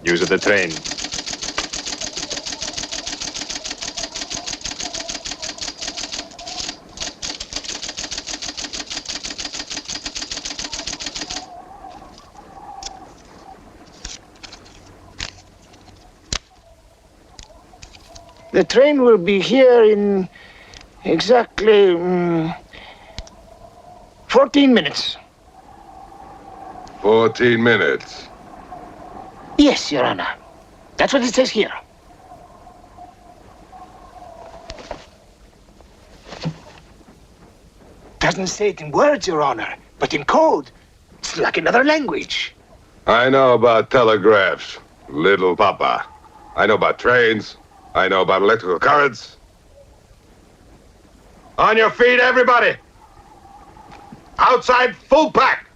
News of the train. The train will be here in exactly 14 minutes. 14 minutes. Yes, Your Honor. That's what it says here. doesn't say it in words, Your Honor, but in code. It's like another language. I know about telegraphs, little papa. I know about trains. I know about electrical currents. On your feet, everybody! Outside, full pack!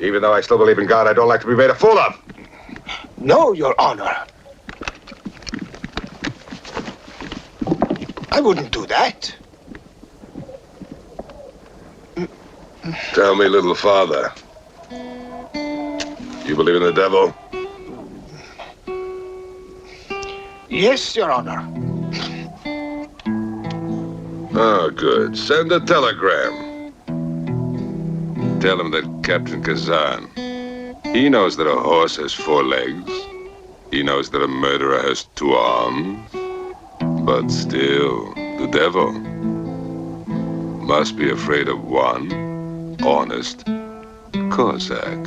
Even though I still believe in God, I don't like to be made a fool of. No, Your Honor. I wouldn't do that. Tell me, little father. You believe in the devil? Yes, Your Honor. Oh, good. Send a telegram. Tell him that Captain Kazan, he knows that a horse has 4 legs. He knows that a murderer has 2 arms. But still, the devil must be afraid of one honest Cossack,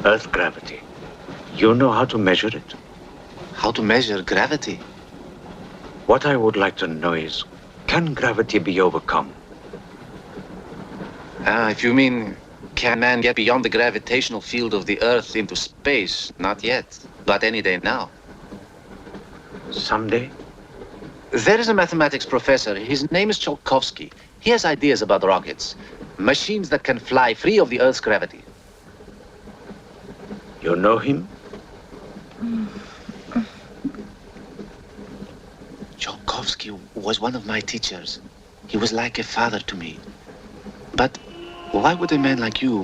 Earth gravity. You know how to measure it? How to measure gravity? What I would like to know is, can gravity be overcome? If you mean, can man get beyond the gravitational field of the Earth into space? Not yet, but any day now. Someday? There is a mathematics professor. His name is Tsiolkovsky. He has ideas about rockets. Machines that can fly free of the Earth's gravity. You know him? Tsiolkovsky was one of my teachers. He was like a father to me. But why would a man like you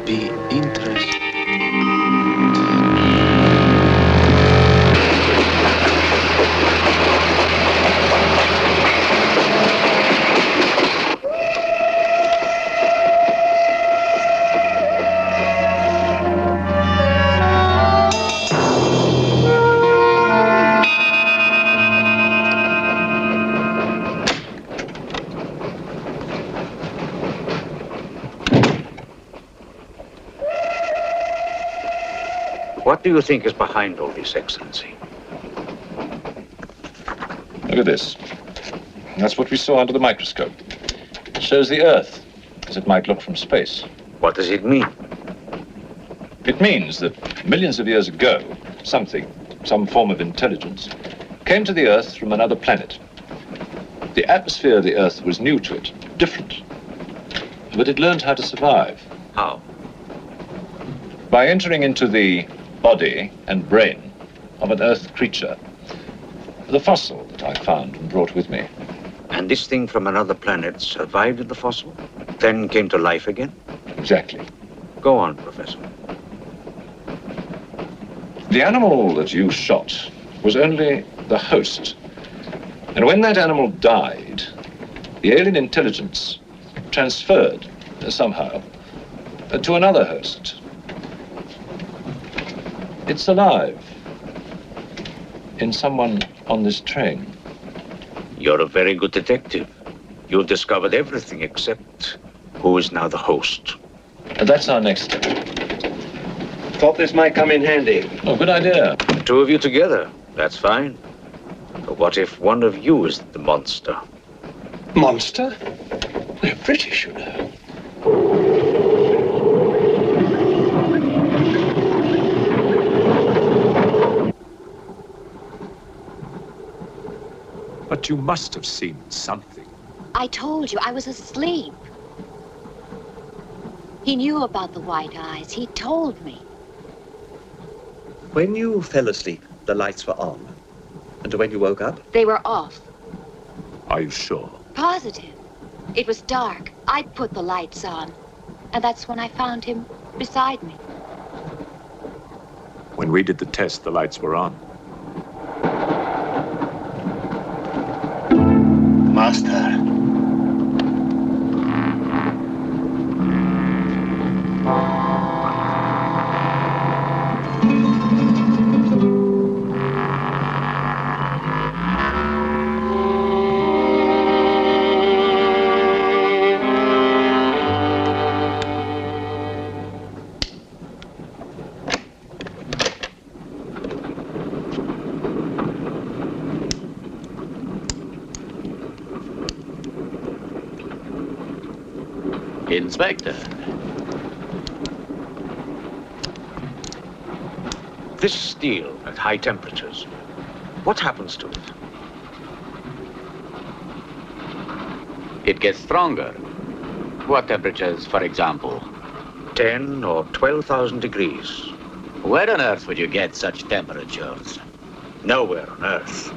be interested? What do you think is behind all this, Excellency? Look at this. That's what we saw under the microscope. It shows the Earth as it might look from space. What does it mean? It means that millions of years ago, something, some form of intelligence, came to the Earth from another planet. The atmosphere of the Earth was new to it, different. But it learned how to survive. How? By entering into the body and brain of an Earth creature. The fossil that I found and brought with me. And this thing from another planet survived in the fossil, then came to life again? Exactly. Go on, Professor. The animal that you shot was only the host. And when that animal died, the alien intelligence transferred somehow to another host. It's alive in someone on this train. You're a very good detective. You discovered everything except who is now the host. And that's our next step. Thought this might come in handy. Oh, good idea. The 2 of you together, that's fine. But what if one of you is the monster? Monster? We're British, you know. But you must have seen something. I told you I was asleep. He knew about the white eyes. He told me. When you fell asleep, the lights were on. And when you woke up? They were off. Are you sure? Positive. It was dark. I put the lights on. And that's when I found him beside me. When we did the test, the lights were on. Master. Inspector. This steel at high temperatures, what happens to it? It gets stronger. What temperatures, for example? 10 or 12,000 degrees. Where on earth would you get such temperatures? Nowhere on earth.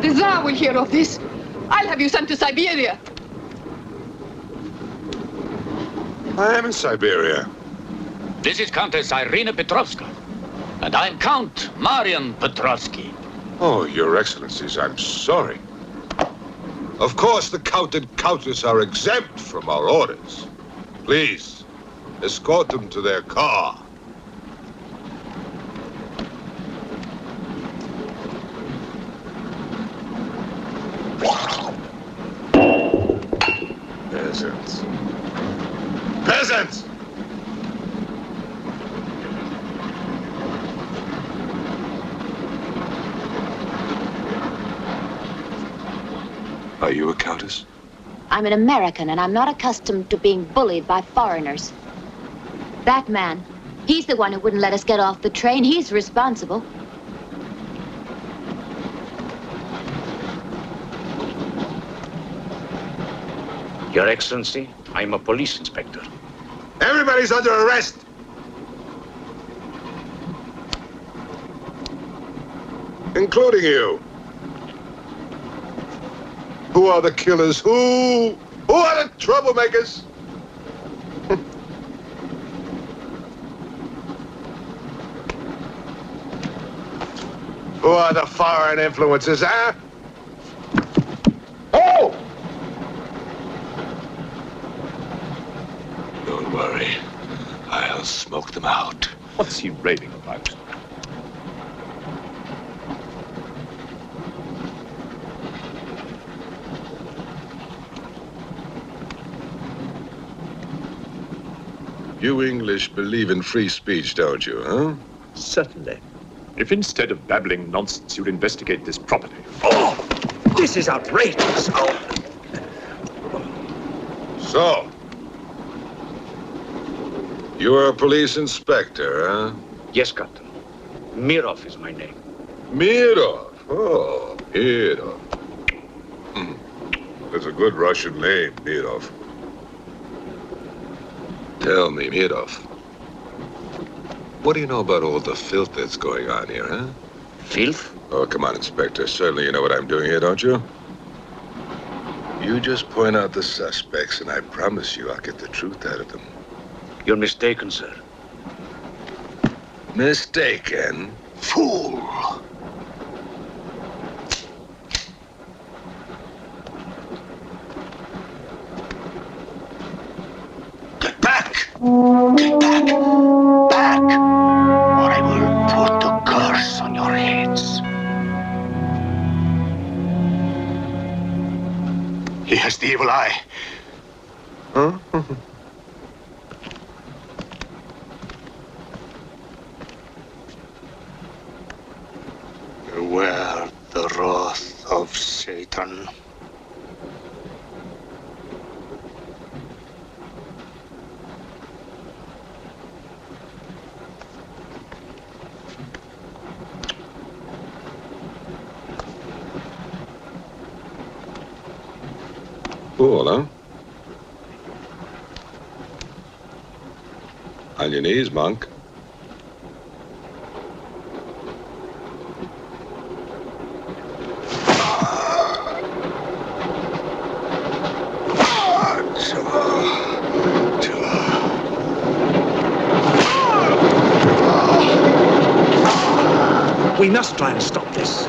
The Tsar will hear of this. I'll have you sent to Siberia. I am in Siberia. This is Countess Irina Petrovska. And I'm Count Marian Petrovsky. Oh, Your Excellencies, I'm sorry. Of course, the Count and Countess are exempt from our orders. Please, escort them to their car. Peasants. Peasants! Are you a countess? I'm an American, and I'm not accustomed to being bullied by foreigners. That man, he's the one who wouldn't let us get off the train. He's responsible. Your Excellency, I'm a police inspector. Everybody's under arrest! Including you. Who are the killers? Who are the troublemakers? Who are the foreign influences, huh? Oh! Don't worry. I'll smoke them out. What's he raving about? You English believe in free speech, don't you, huh? Certainly. If instead of babbling nonsense, you'd investigate this property. Oh! This is outrageous! Oh! So, you are a police inspector, huh? Yes, Captain. Mirov is my name. Mirov. Oh, Mirov. That's a good Russian name, Mirov. Tell me, Mirov, what do you know about all the filth that's going on here, huh? Filth? Oh, come on, Inspector. Certainly you know what I'm doing here, don't you? You just point out the suspects, and I promise you I'll get the truth out of them. You're mistaken, sir. Mistaken? Fool! Get back! Get back! Back! Or I will put the curse on your heads. He has the evil eye. Huh? Beware the wrath of Satan. Cool, huh? On your knees, monk. We must try and stop this.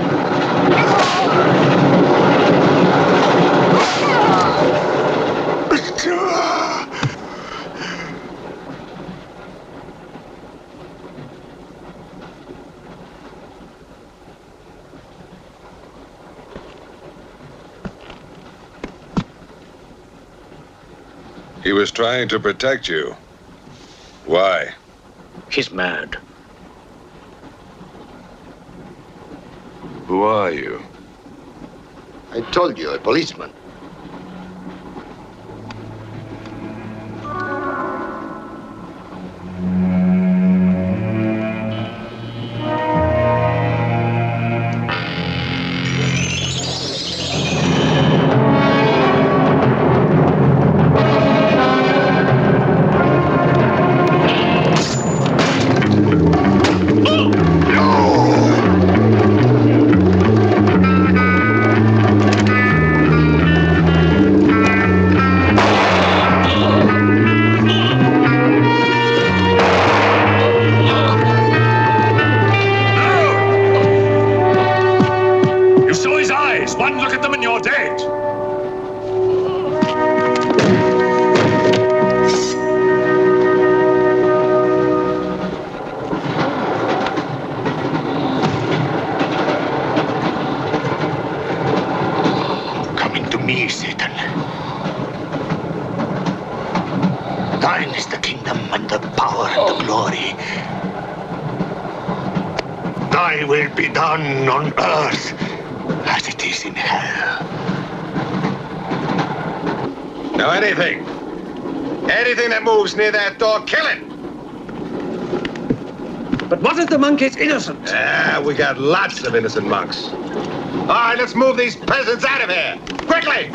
He was trying to protect you. Why? He's mad. Who are you? I told you, a policeman. You saw his eyes. One look at them and you're dead. Coming to me, Satan. Thine is the kingdom and the power and the glory. Thy will be done on earth as it is in hell. Now anything that moves near that door, kill it! But what if the monk is innocent? We got lots of innocent monks. All right, let's move these peasants out of here, quickly!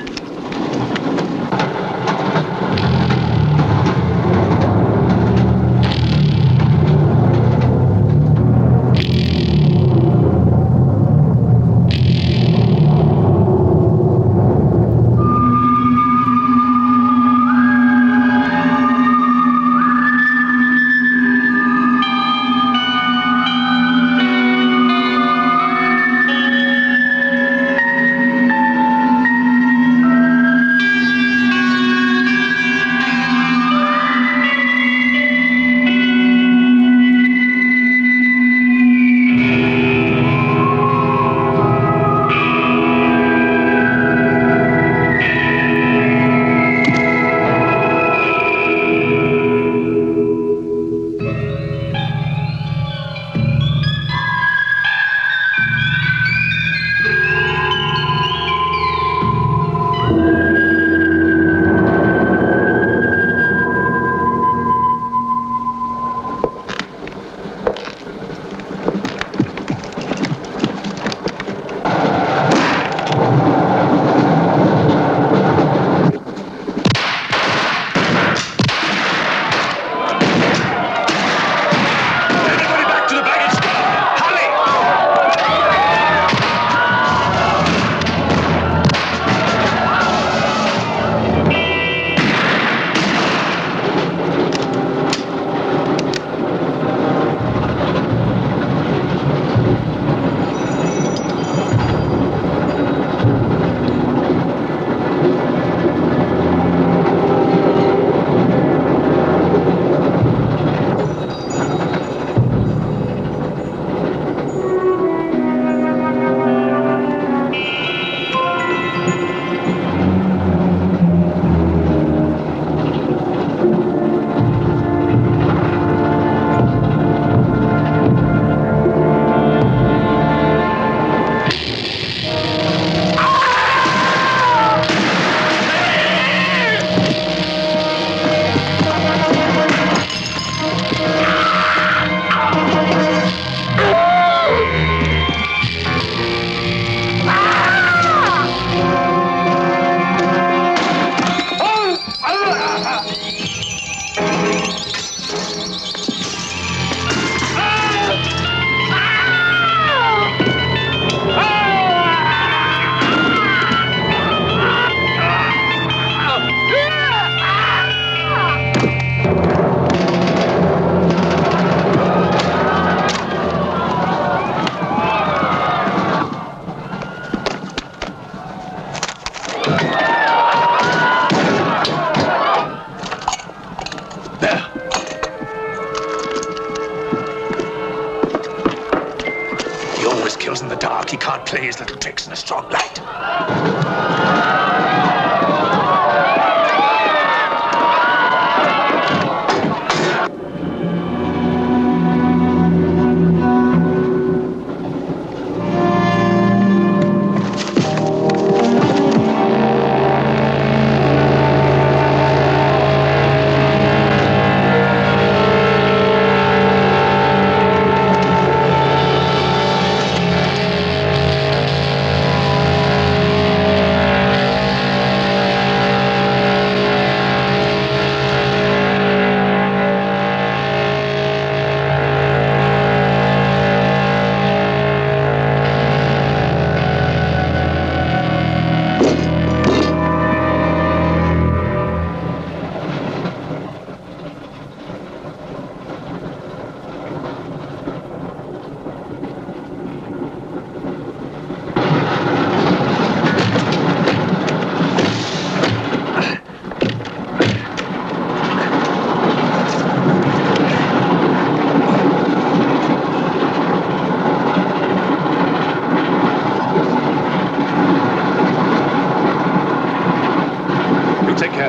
can't play his little tricks in a strong light.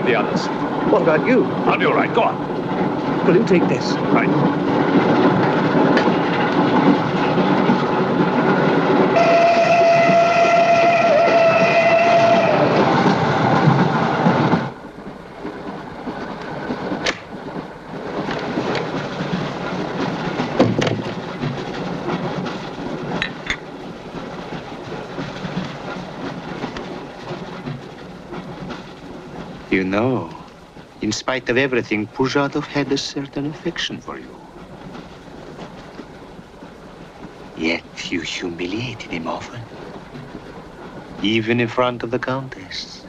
The others. What about you? I'll be all right. Go on. Will you take this? Right. You know, in spite of everything, Pujatov had a certain affection for you. Yet you humiliated him often, even in front of the Countess.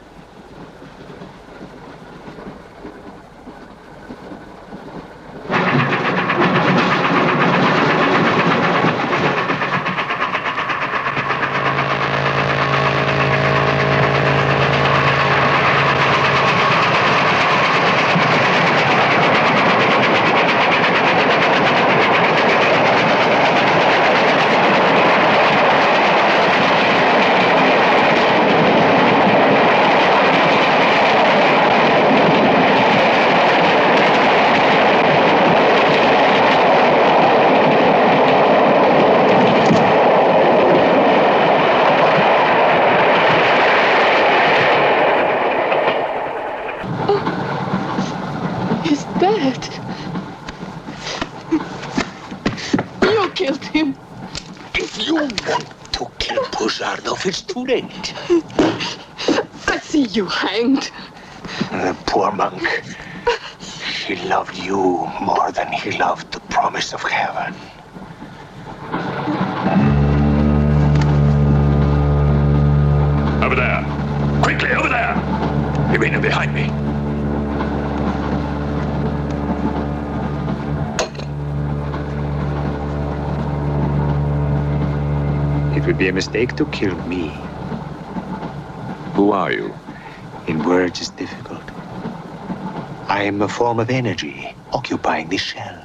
It's too late. I see you hanged. The poor monk. He loved you more than he loved the promise of heaven. Over there. Quickly, over there. Irina, behind me. It would be a mistake to kill me. Who are you? In words, it's difficult. I am a form of energy occupying this shell.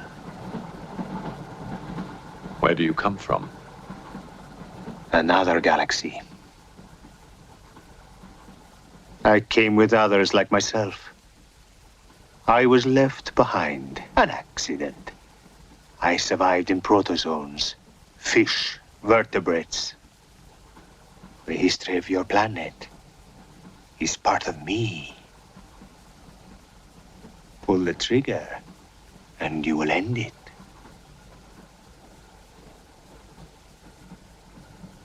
Where do you come from? Another galaxy. I came with others like myself. I was left behind. An accident. I survived in protozoans, fish, vertebrates. The history of your planet is part of me. Pull the trigger, and you will end it.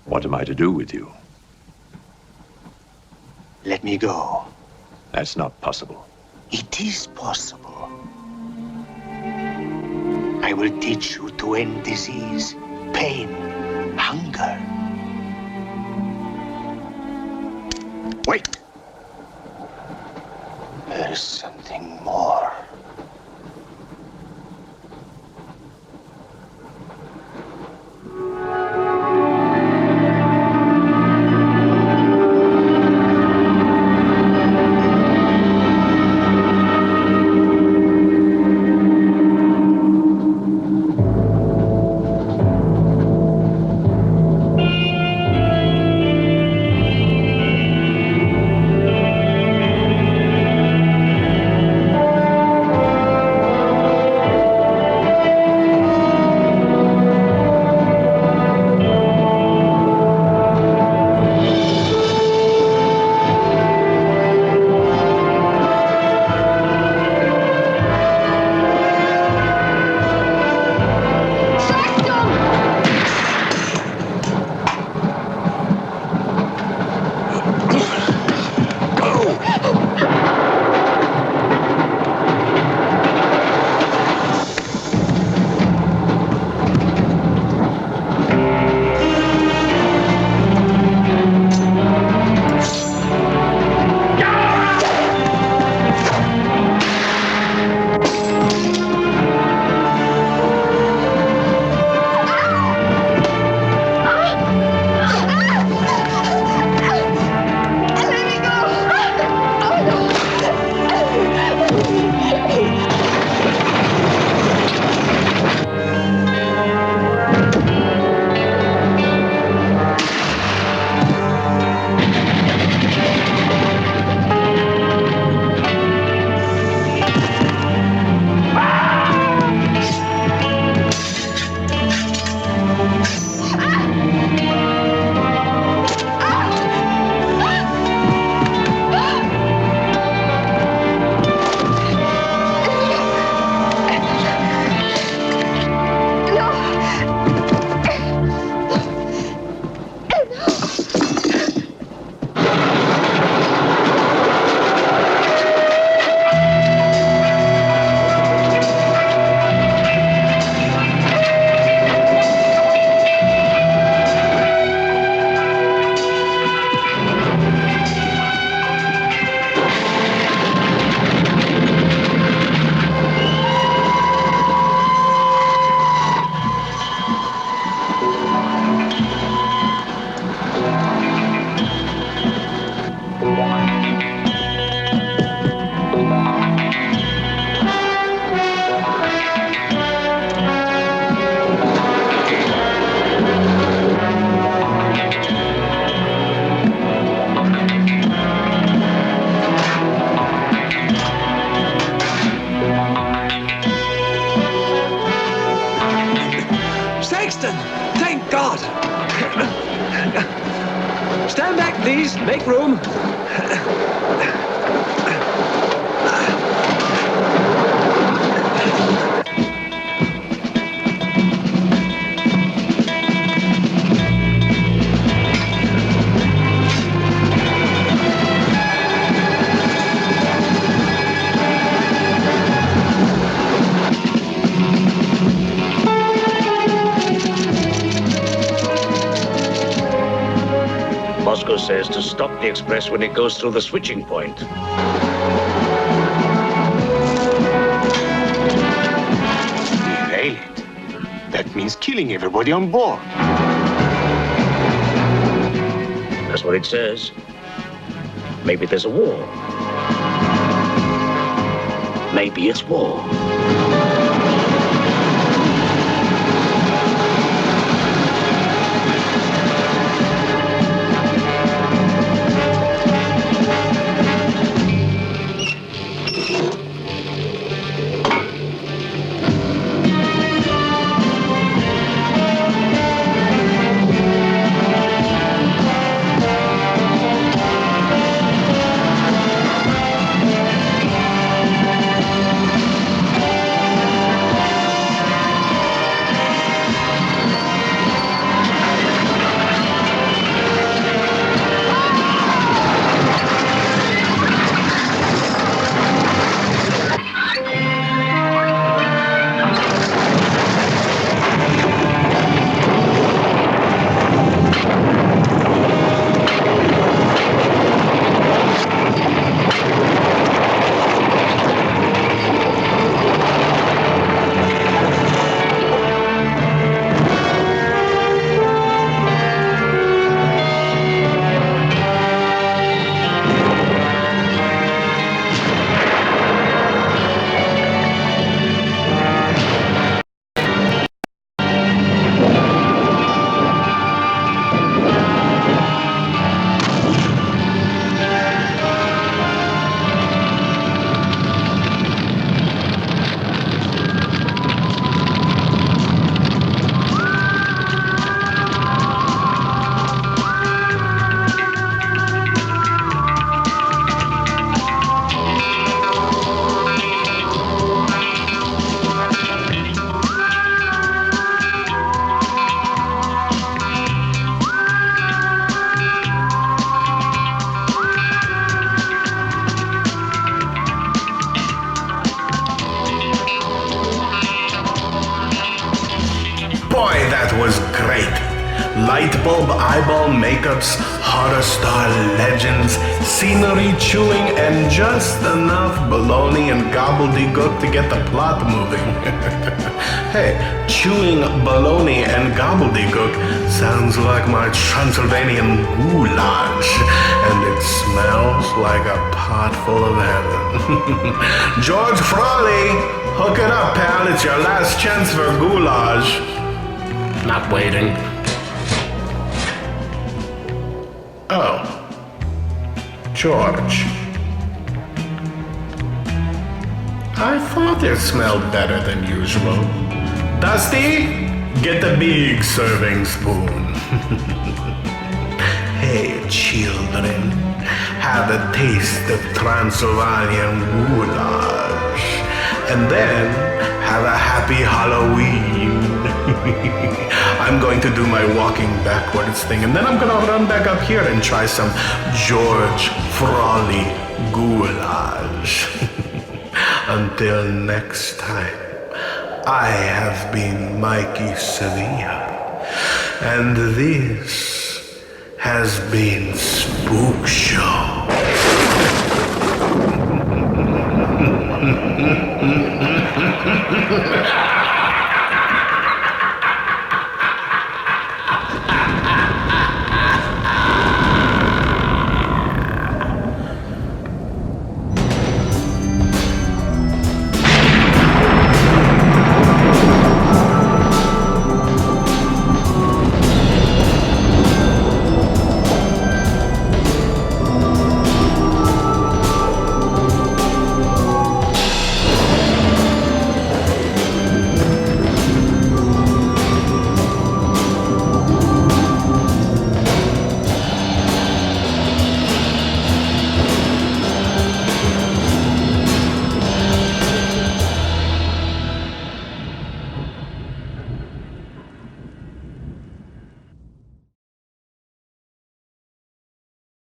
What am I to do with you? Let me go. That's not possible. It is possible. I will teach you to end disease, pain, hunger. Wait! There is something more. Saxton! Thank God! Stand back, please. Make room. Bosco says to stop the express when it goes through the switching point. Derail it. That means killing everybody on board. That's what it says. Maybe there's a war. Maybe it's war. Boy, that was great. Light bulb eyeball makeups, horror star legends, scenery chewing, and just enough baloney and gobbledygook to get the plot moving. Hey, chewing baloney and gobbledygook sounds like my Transylvanian goulash, and it smells like a pot full of heaven. George Frawley, hook it up, pal. It's your last chance for goulash. Not waiting. Oh. George. I thought it smelled better than usual. Dusty, get the big serving spoon. Hey, children, have a taste of Transylvanian goulash, and then have a happy Halloween. I'm going to do my walking backwards thing, and then I'm gonna run back up here and try some George Frawley goulash. Until next time, I have been Mikey Sevier, and this has been SPOOKSHOW.